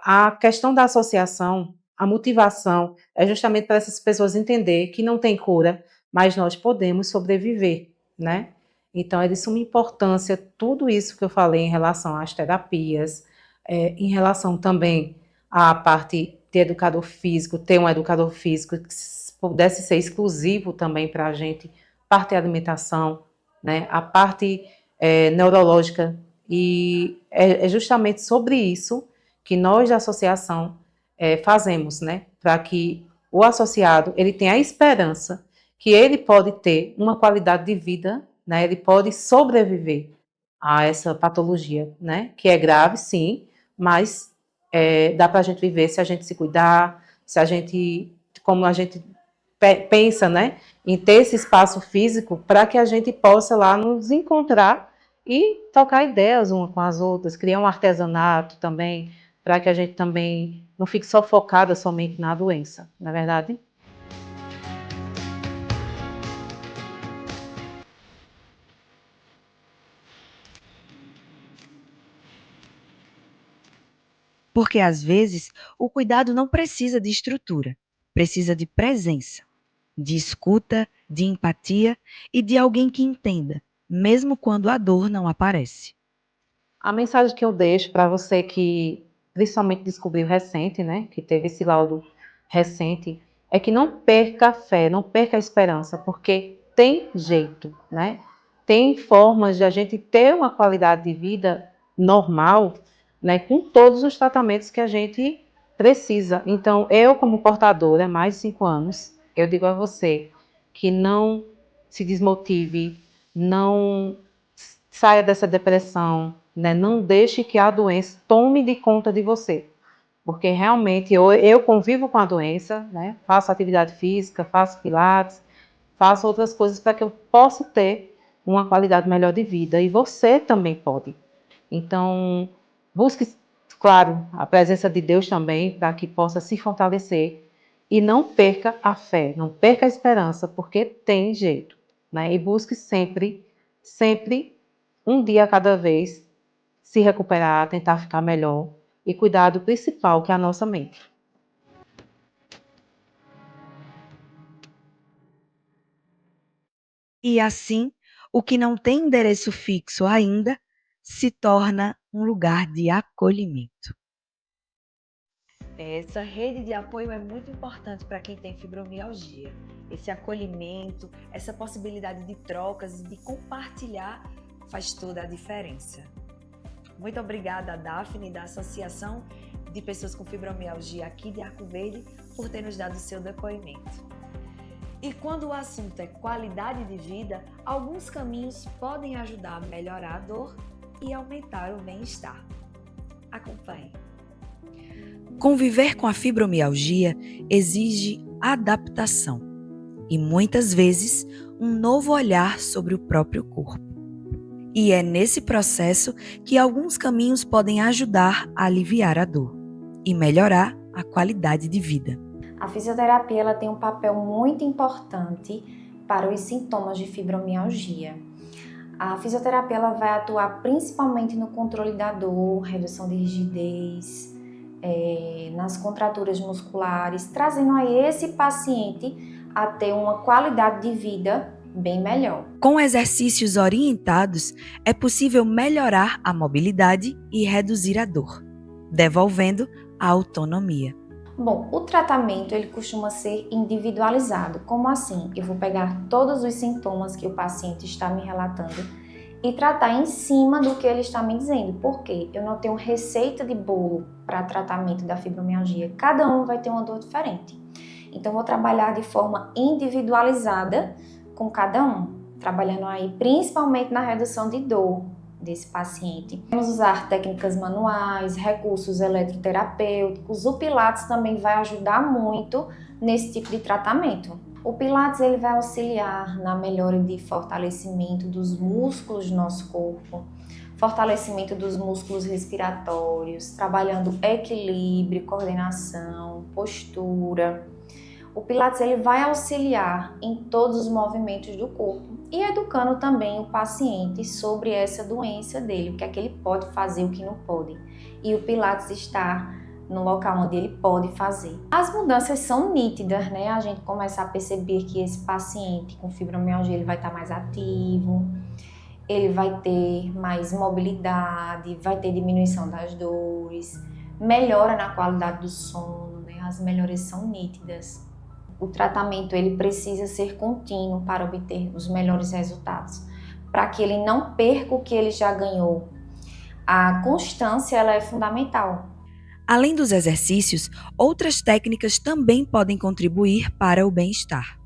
a questão da associação, a motivação, é justamente para essas pessoas entender que não tem cura, mas nós podemos sobreviver, né? Então, é de suma importância tudo isso que eu falei em relação às terapias, em relação também à parte de educador físico, ter um educador físico que pudesse ser exclusivo também para a gente, parte de alimentação, né? A parte neurológica, e é justamente sobre isso que nós da associação fazemos, né? Para que o associado ele tenha a esperança que ele pode ter uma qualidade de vida, né? Ele pode sobreviver a essa patologia, né? Que é grave, sim, mas dá para a gente viver se a gente se cuidar, se a gente, como a gente pensa, né? Em ter esse espaço físico para que a gente possa lá nos encontrar e trocar ideias umas com as outras, criar um artesanato também, para que a gente também não fique só focada somente na doença, não é verdade? Porque às vezes o cuidado não precisa de estrutura, precisa de presença. de escuta, de empatia e de alguém que entenda, mesmo quando a dor não aparece. A mensagem que eu deixo para você que principalmente descobriu recente, né, que teve esse laudo recente, é que não perca a fé, não perca a esperança, porque tem jeito, né? Tem formas de a gente ter uma qualidade de vida normal, né, com todos os tratamentos que a gente precisa. Então, eu como portadora, há mais de 5 anos, eu digo a você que não se desmotive, não saia dessa depressão, né? Não deixe que a doença tome de conta de você. Porque realmente eu convivo com a doença, né? Faço atividade física, faço pilates, faço outras coisas para que eu possa ter uma qualidade melhor de vida. E você também pode. Então, busque, claro, a presença de Deus também, para que possa se fortalecer. E não perca a fé, não perca a esperança, porque tem jeito, né? E busque sempre, sempre, um dia a cada vez, se recuperar, tentar ficar melhor e cuidar do principal, que é a nossa mente. E assim, o que não tem endereço fixo ainda se torna um lugar de acolhimento. Essa rede de apoio é muito importante para quem tem fibromialgia. Esse acolhimento, essa possibilidade de trocas e de compartilhar faz toda a diferença. Muito obrigada, Daphne, da Associação de Pessoas com Fibromialgia aqui de Arco Verde, por ter nos dado o seu depoimento. E quando o assunto é qualidade de vida, alguns caminhos podem ajudar a melhorar a dor e aumentar o bem-estar. Acompanhe. Conviver com a fibromialgia exige adaptação e, muitas vezes, um novo olhar sobre o próprio corpo. E é nesse processo que alguns caminhos podem ajudar a aliviar a dor e melhorar a qualidade de vida. A fisioterapia ela tem um papel muito importante para os sintomas de fibromialgia. A fisioterapia ela vai atuar principalmente no controle da dor, redução de rigidez, nas contraturas musculares, trazendo a esse paciente a ter uma qualidade de vida bem melhor. Com exercícios orientados, é possível melhorar a mobilidade e reduzir a dor, devolvendo a autonomia. Bom, o tratamento ele costuma ser individualizado. Como assim? Eu vou pegar todos os sintomas que o paciente está me relatando e tratar em cima do que ele está me dizendo. Por quê? Eu não tenho receita de bolo para tratamento da fibromialgia. Cada um vai ter uma dor diferente. Então, vou trabalhar de forma individualizada com cada um, trabalhando aí principalmente na redução de dor desse paciente. Vamos usar técnicas manuais, recursos eletroterapêuticos. O Pilates também vai ajudar muito nesse tipo de tratamento. O Pilates ele vai auxiliar na melhora de fortalecimento dos músculos do nosso corpo, fortalecimento dos músculos respiratórios, trabalhando equilíbrio, coordenação, postura. O Pilates ele vai auxiliar em todos os movimentos do corpo e educando também o paciente sobre essa doença dele, o que é que ele pode fazer, o que não pode. E o Pilates está no local onde ele pode fazer. As mudanças são nítidas, né? A gente começa a perceber que esse paciente com fibromialgia ele vai estar mais ativo, ele vai ter mais mobilidade, vai ter diminuição das dores, melhora na qualidade do sono, né? As melhorias são nítidas. O tratamento ele precisa ser contínuo para obter os melhores resultados, para que ele não perca o que ele já ganhou. A constância ela é fundamental. Além dos exercícios, outras técnicas também podem contribuir para o bem-estar.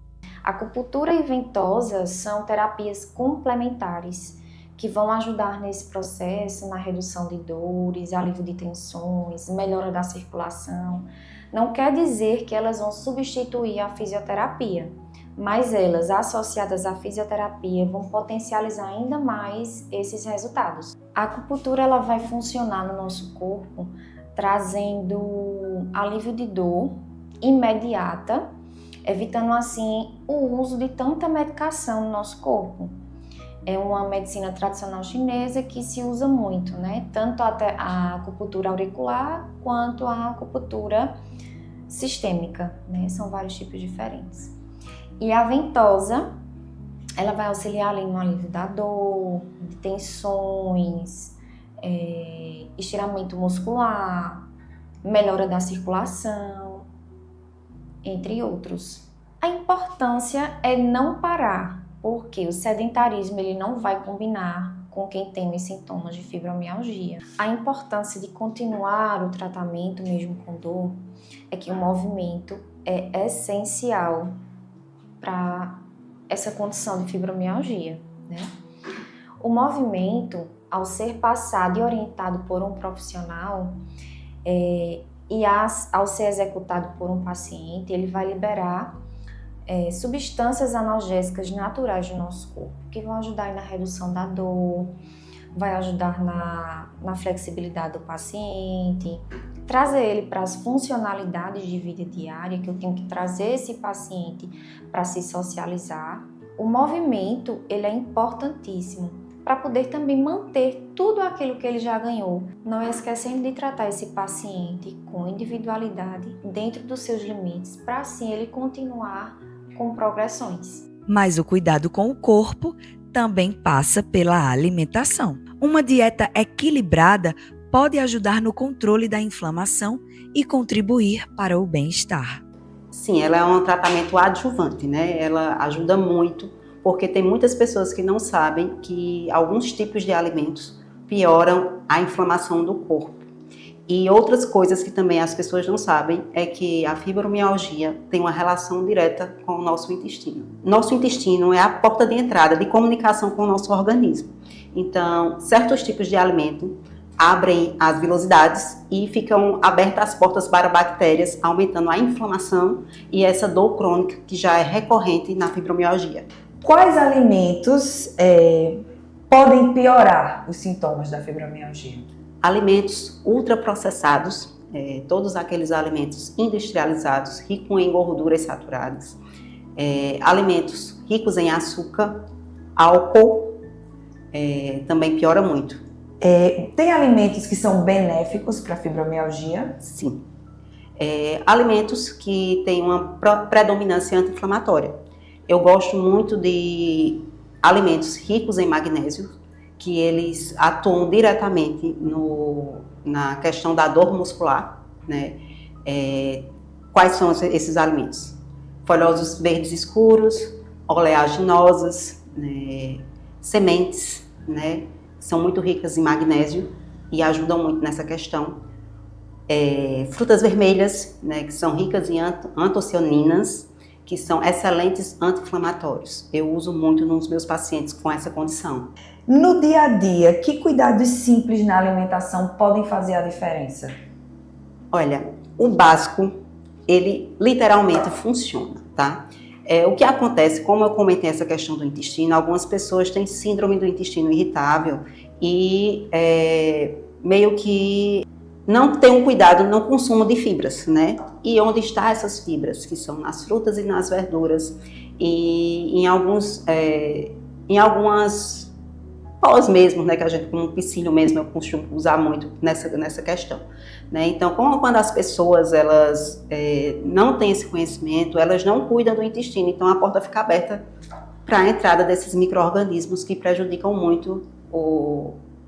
Acupuntura e ventosa são terapias complementares que vão ajudar nesse processo, na redução de dores, alívio de tensões, melhora da circulação. Não quer dizer que elas vão substituir a fisioterapia, mas elas, associadas à fisioterapia, vão potencializar ainda mais esses resultados. A acupuntura ela vai funcionar no nosso corpo trazendo alívio de dor imediata, evitando assim o uso de tanta medicação no nosso corpo. É uma medicina tradicional chinesa que se usa muito, né? Tanto a acupuntura auricular quanto a acupuntura sistêmica, né? São vários tipos diferentes. E a ventosa, ela vai auxiliar ali no alívio da dor, de tensões, estiramento muscular, melhora da circulação, entre outros. A importância é não parar, porque o sedentarismo ele não vai combinar com quem tem os sintomas de fibromialgia. A importância de continuar o tratamento mesmo com dor é que o movimento é essencial para essa condição de fibromialgia, né? O movimento, ao ser passado e orientado por um profissional ao ser executado por um paciente, ele vai liberar substâncias analgésicas naturais do nosso corpo, que vão ajudar na redução da dor, vai ajudar na flexibilidade do paciente, trazer ele para as funcionalidades de vida diária, que eu tenho que trazer esse paciente para se socializar. O movimento, ele é importantíssimo para poder também manter tudo aquilo que ele já ganhou, não esquecendo de tratar esse paciente com individualidade, dentro dos seus limites, para assim ele continuar com progressões. Mas o cuidado com o corpo também passa pela alimentação. Uma dieta equilibrada pode ajudar no controle da inflamação e contribuir para o bem-estar. Sim, ela é um tratamento adjuvante, né? Ela ajuda muito, porque tem muitas pessoas que não sabem que alguns tipos de alimentos pioram a inflamação do corpo. E outras coisas que também as pessoas não sabem é que a fibromialgia tem uma relação direta com o nosso intestino. Nosso intestino é a porta de entrada de comunicação com o nosso organismo. Então, certos tipos de alimento abrem as vilosidades e ficam abertas as portas para bactérias, aumentando a inflamação e essa dor crônica que já é recorrente na fibromialgia. Quais alimentos podem piorar os sintomas da fibromialgia? Alimentos ultraprocessados, todos aqueles alimentos industrializados, ricos em gorduras saturadas, alimentos ricos em açúcar, álcool, também piora muito. Tem alimentos que são benéficos para a fibromialgia? Sim. Alimentos que têm uma predominância anti-inflamatória. Eu gosto muito de alimentos ricos em magnésio, que eles atuam diretamente na questão da dor muscular, né? Quais são esses alimentos? Folhosos verdes escuros, oleaginosas, né? Sementes, né? São muito ricas em magnésio e ajudam muito nessa questão. Frutas vermelhas, né? Que são ricas em antocianinas, que são excelentes anti-inflamatórios. Eu uso muito nos meus pacientes com essa condição. No dia a dia, que cuidados simples na alimentação podem fazer a diferença? Olha, o básico, ele literalmente funciona, tá? O que acontece, como eu comentei essa questão do intestino, algumas pessoas têm síndrome do intestino irritável e meio que não tem um cuidado no consumo de fibras, né? E onde estão essas fibras? Que são nas frutas e nas verduras e em algumas pós mesmo, né? Que a gente, como psyllium mesmo, eu costumo usar muito nessa questão, né? Então, quando as pessoas elas não têm esse conhecimento, elas não cuidam do intestino, então a porta fica aberta para a entrada desses micro-organismos que prejudicam muito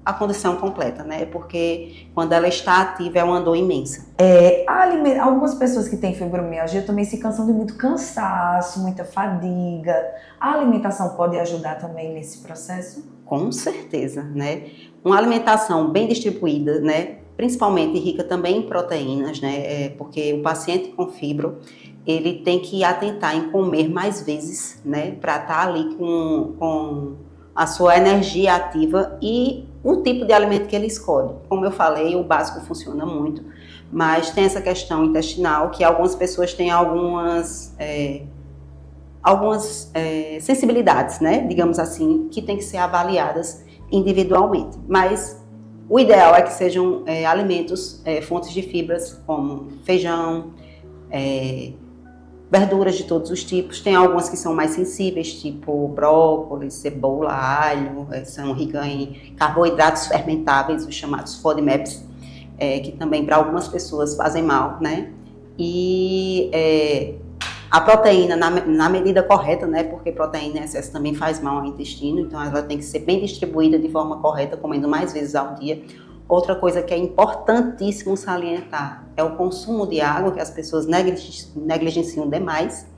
a condição completa, né? Porque quando ela está ativa é uma dor imensa. Algumas pessoas que têm fibromialgia também se cansam de muito cansaço, muita fadiga. A alimentação pode ajudar também nesse processo? Com certeza, né? Uma alimentação bem distribuída, né? Principalmente rica também em proteínas, né? Porque o paciente com fibro, ele tem que atentar em comer mais vezes, né? Para estar ali com a sua energia ativa e o tipo de alimento que ele escolhe. Como eu falei, o básico funciona muito, mas tem essa questão intestinal que algumas pessoas têm algumas sensibilidades, né, digamos assim, que tem que ser avaliadas individualmente. Mas o ideal é que sejam alimentos, fontes de fibras, como feijão, verduras de todos os tipos. Tem algumas que são mais sensíveis, tipo brócolis, cebola, alho, são ricas em carboidratos fermentáveis, os chamados FODMAPs, que também para algumas pessoas fazem mal, né? E A proteína na medida correta, né? Porque proteína em excesso também faz mal ao intestino, então ela tem que ser bem distribuída de forma correta, comendo mais vezes ao dia. Outra coisa que é importantíssimo salientar é o consumo de água, que as pessoas negligenciam demais,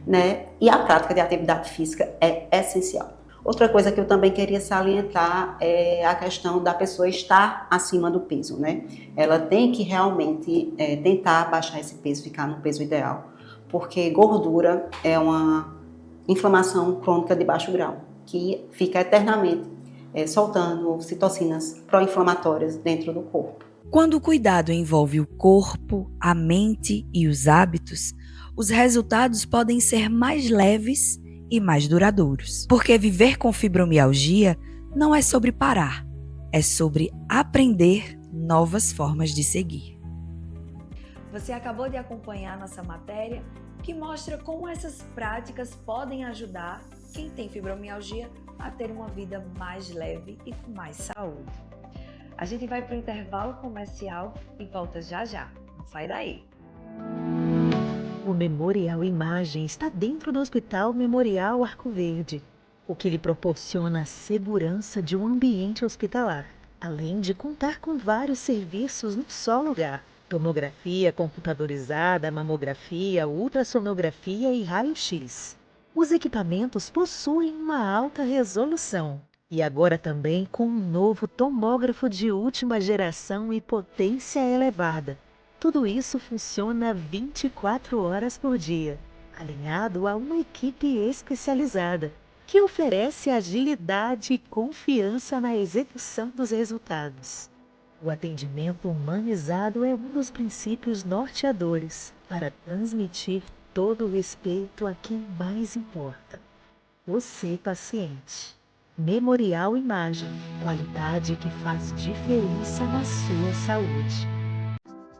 né? E a prática de atividade física é essencial. Outra coisa que eu também queria salientar é a questão da pessoa estar acima do peso, né? Ela tem que realmente tentar baixar esse peso, ficar no peso ideal, porque gordura é uma inflamação crônica de baixo grau, que fica eternamente soltando citocinas pró-inflamatórias dentro do corpo. Quando o cuidado envolve o corpo, a mente e os hábitos, os resultados podem ser mais leves e mais duradouros. Porque viver com fibromialgia não é sobre parar, é sobre aprender novas formas de seguir. Você acabou de acompanhar nossa matéria que mostra como essas práticas podem ajudar quem tem fibromialgia a ter uma vida mais leve e com mais saúde. A gente vai para o intervalo comercial e volta já já. Não sai daí! O Memorial Imagem está dentro do Hospital Memorial Arco Verde, o que lhe proporciona a segurança de um ambiente hospitalar, além de contar com vários serviços num só lugar: tomografia computadorizada, mamografia, ultrassonografia e raio-x. Os equipamentos possuem uma alta resolução e agora também com um novo tomógrafo de última geração e potência elevada. Tudo isso funciona 24 horas por dia, alinhado a uma equipe especializada, que oferece agilidade e confiança na execução dos resultados. O atendimento humanizado é um dos princípios norteadores para transmitir todo o respeito a quem mais importa: você, paciente. Memorial Imagem, qualidade que faz diferença na sua saúde.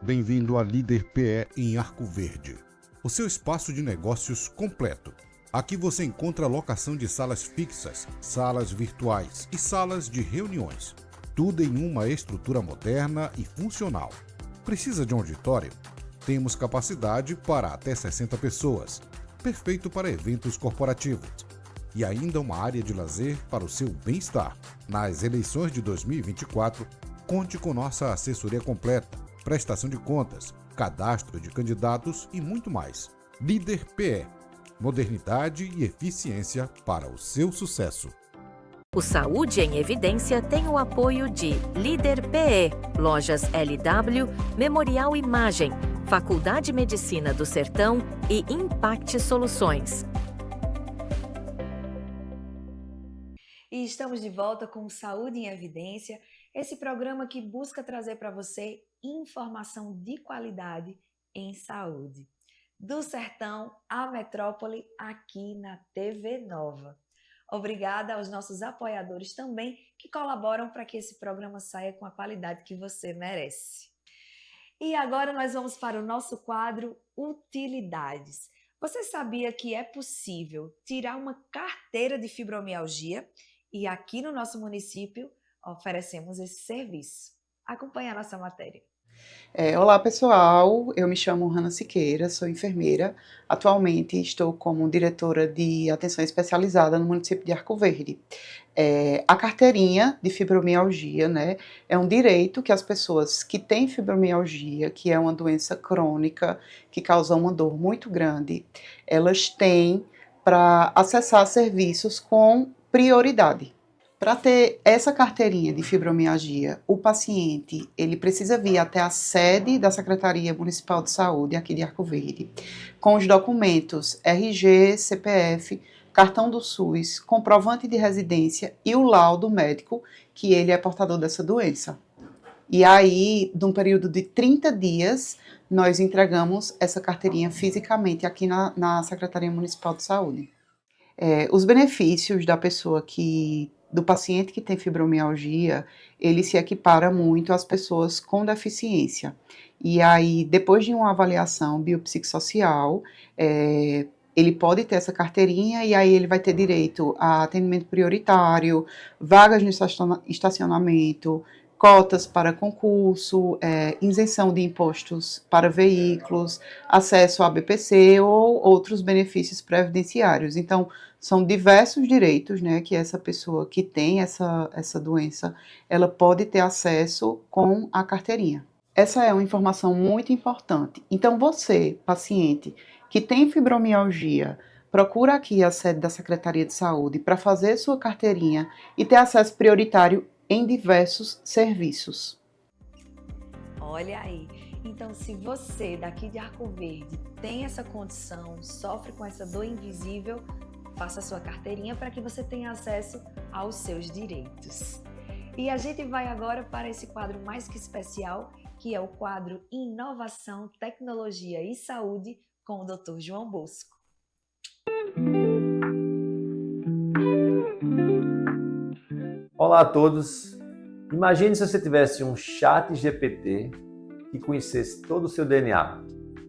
Bem-vindo à Líder PE em Arco Verde, o seu espaço de negócios completo. Aqui você encontra locação de salas fixas, salas virtuais e salas de reuniões. Tudo em uma estrutura moderna e funcional. Precisa de um auditório? Temos capacidade para até 60 pessoas, perfeito para eventos corporativos. E ainda uma área de lazer para o seu bem-estar. Nas eleições de 2024, conte com nossa assessoria completa, prestação de contas, cadastro de candidatos e muito mais. Líder PE, modernidade e eficiência para o seu sucesso. O Saúde em Evidência tem o apoio de Líder PE, Lojas LW, Memorial Imagem, Faculdade de Medicina do Sertão e Impact Soluções. E estamos de volta com Saúde em Evidência, esse programa que busca trazer para você informação de qualidade em saúde. Do sertão à metrópole, aqui na TV Nova. Obrigada aos nossos apoiadores também, que colaboram para que esse programa saia com a qualidade que você merece. E agora nós vamos para o nosso quadro Utilidades. Você sabia que é possível tirar uma carteira de fibromialgia? E aqui no nosso município oferecemos esse serviço. Acompanhe a nossa matéria. Olá pessoal, eu me chamo Hanna Siqueira, sou enfermeira. Atualmente estou como diretora de atenção especializada no município de Arco Verde. A carteirinha de fibromialgia, né, é um direito que as pessoas que têm fibromialgia, que é uma doença crônica que causa uma dor muito grande, elas têm para acessar serviços com prioridade. Para ter essa carteirinha de fibromialgia, o paciente ele precisa vir até a sede da Secretaria Municipal de Saúde, aqui de Arco Verde, com os documentos RG, CPF, cartão do SUS, comprovante de residência e o laudo médico que ele é portador dessa doença. E aí, num período de 30 dias, nós entregamos essa carteirinha fisicamente aqui na Secretaria Municipal de Saúde. Os benefícios do paciente que tem fibromialgia, ele se equipara muito às pessoas com deficiência. E aí, depois de uma avaliação biopsicossocial, ele pode ter essa carteirinha e aí ele vai ter direito a atendimento prioritário, vagas no estacionamento, cotas para concurso, isenção de impostos para veículos, acesso à BPC ou outros benefícios previdenciários. Então, são diversos direitos, né, que essa pessoa que tem essa doença, ela pode ter acesso com a carteirinha. Essa é uma informação muito importante. Então, você, paciente, que tem fibromialgia, procura aqui a sede da Secretaria de Saúde para fazer sua carteirinha e ter acesso prioritário em diversos serviços. Olha aí, então se você daqui de Arco Verde tem essa condição, sofre com essa dor invisível, faça sua carteirinha para que você tenha acesso aos seus direitos. E a gente vai agora para esse quadro mais que especial, que é o quadro Inovação, Tecnologia e Saúde com o Dr. João Bosco. Olá a todos. Imagine se você tivesse um chat GPT que conhecesse todo o seu DNA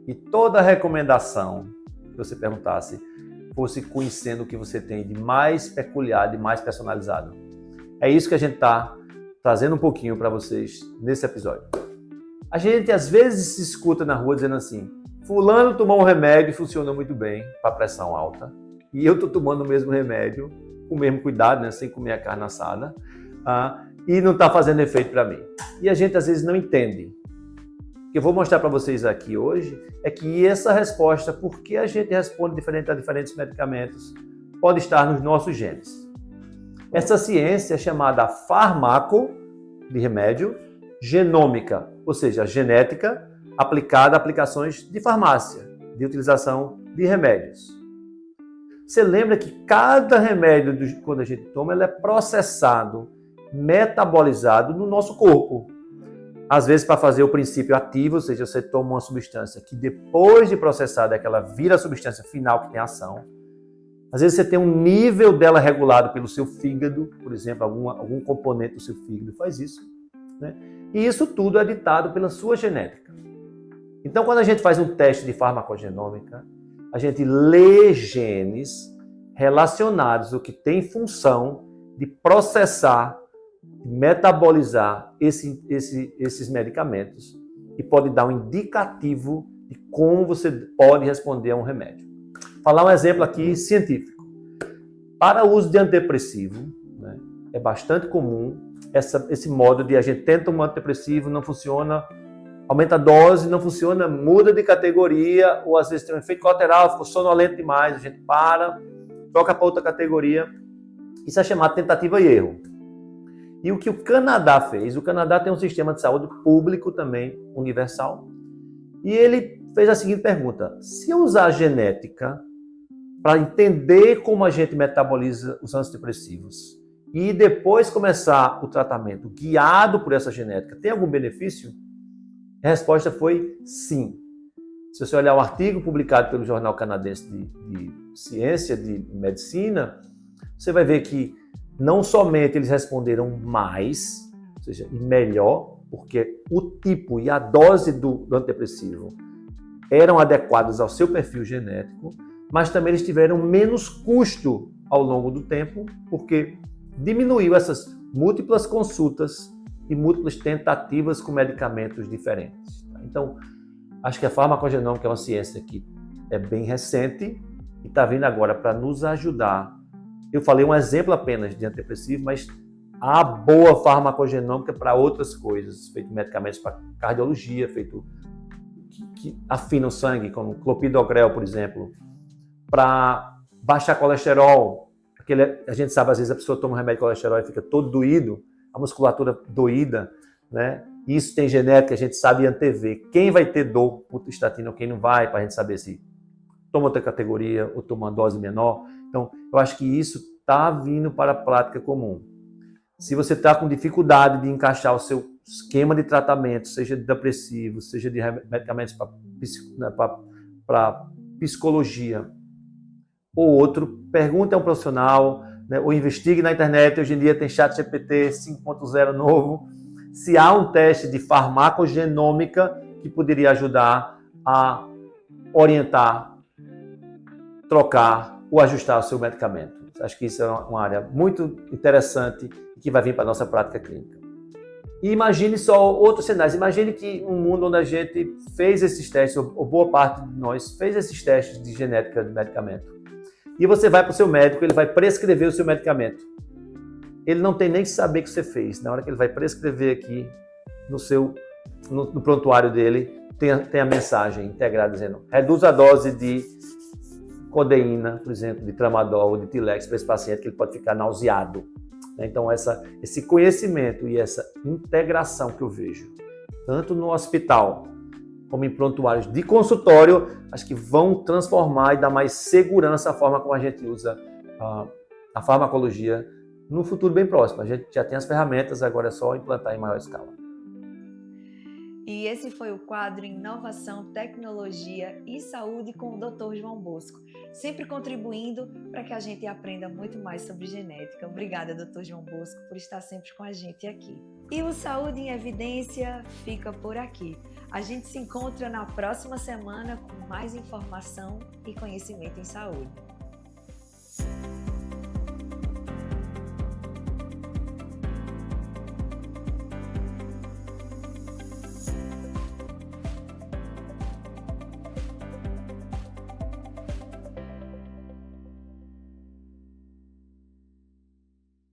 e toda a recomendação que você perguntasse fosse conhecendo o que você tem de mais peculiar, de mais personalizado. É isso que a gente está trazendo um pouquinho para vocês nesse episódio. A gente às vezes se escuta na rua dizendo assim: fulano tomou um remédio e funcionou muito bem para pressão alta e eu estou tomando o mesmo remédio com o mesmo cuidado, né, sem comer a carne assada, e não está fazendo efeito para mim. E a gente às vezes não entende. O que eu vou mostrar para vocês aqui hoje é que essa resposta, por que a gente responde diferente a diferentes medicamentos, pode estar nos nossos genes. Essa ciência é chamada farmaco, de remédio, genômica, ou seja, a genética aplicada a aplicações de farmácia, de utilização de remédios. Você lembra que cada remédio, quando a gente toma, ele é processado, metabolizado no nosso corpo. Às vezes para fazer o princípio ativo, ou seja, você toma uma substância que depois de processada é que ela vira a substância final que tem ação. Às vezes você tem um nível dela regulado pelo seu fígado, por exemplo, algum componente do seu fígado faz isso, né? E isso tudo é ditado pela sua genética. Então, quando a gente faz um teste de farmacogenômica, a gente lê genes relacionados ao que tem função de processar, de metabolizar esses medicamentos e pode dar um indicativo de como você pode responder a um remédio. Vou falar um exemplo aqui científico. Para o uso de antidepressivo, né, é bastante comum esse modo de a gente tenta um antidepressivo, não funciona, aumenta a dose, não funciona, muda de categoria, ou às vezes tem um efeito colateral, ficou sonolento demais, a gente para, troca para outra categoria. Isso é chamado tentativa e erro. E o que o Canadá fez, o Canadá tem um sistema de saúde público também, universal, e ele fez a seguinte pergunta: se eu usar a genética para entender como a gente metaboliza os antidepressivos e depois começar o tratamento guiado por essa genética, tem algum benefício? A resposta foi sim. Se você olhar o artigo publicado pelo Jornal Canadense de Ciência, de Medicina, você vai ver que não somente eles responderam mais, ou seja, e melhor, porque o tipo e a dose do antidepressivo eram adequados ao seu perfil genético, mas também eles tiveram menos custo ao longo do tempo, porque diminuiu essas múltiplas consultas e múltiplas tentativas com medicamentos diferentes. Então, acho que a farmacogenômica é uma ciência que é bem recente e está vindo agora para nos ajudar. Eu falei um exemplo apenas de antidepressivo, mas há boa farmacogenômica para outras coisas, feito medicamentos para cardiologia, feito que afinam o sangue, como clopidogrel, por exemplo, para baixar colesterol. A gente sabe, às vezes, a pessoa toma um remédio de colesterol e fica todo doído, a musculatura doída, né? Isso tem genética, a gente sabe antever quem vai ter dor por estatina ou quem não vai, para a gente saber se toma outra categoria ou toma uma dose menor. Então, eu acho que isso está vindo para a prática comum. Se você está com dificuldade de encaixar o seu esquema de tratamento, seja de depressivo, seja de medicamentos para psicologia ou outro, pergunte a um profissional, né, ou investigue na internet. Hoje em dia tem ChatGPT 5.0 novo. Se há um teste de farmacogenômica que poderia ajudar a orientar, trocar ou ajustar o seu medicamento. Acho que isso é uma área muito interessante e que vai vir para a nossa prática clínica. E imagine só outros cenários. Imagine que um mundo onde a gente fez esses testes, ou boa parte de nós fez esses testes de genética de medicamento. E você vai para o seu médico, ele vai prescrever o seu medicamento. Ele não tem nem que saber que você fez. Na hora que ele vai prescrever aqui no prontuário dele, tem a mensagem integrada dizendo: reduz a dose de codeína, por exemplo, de tramadol ou de Tilex para esse paciente, que ele pode ficar nauseado. Então, esse conhecimento e essa integração que eu vejo, tanto no hospital como em prontuários de consultório, acho que vão transformar e dar mais segurança à forma como a gente usa a farmacologia no futuro bem próximo. A gente já tem as ferramentas, agora é só implantar em maior escala. E esse foi o quadro Inovação, Tecnologia e Saúde com o Dr. João Bosco, sempre contribuindo para que a gente aprenda muito mais sobre genética. Obrigada, Dr. João Bosco, por estar sempre com a gente aqui. E o Saúde em Evidência fica por aqui. A gente se encontra na próxima semana com mais informação e conhecimento em saúde.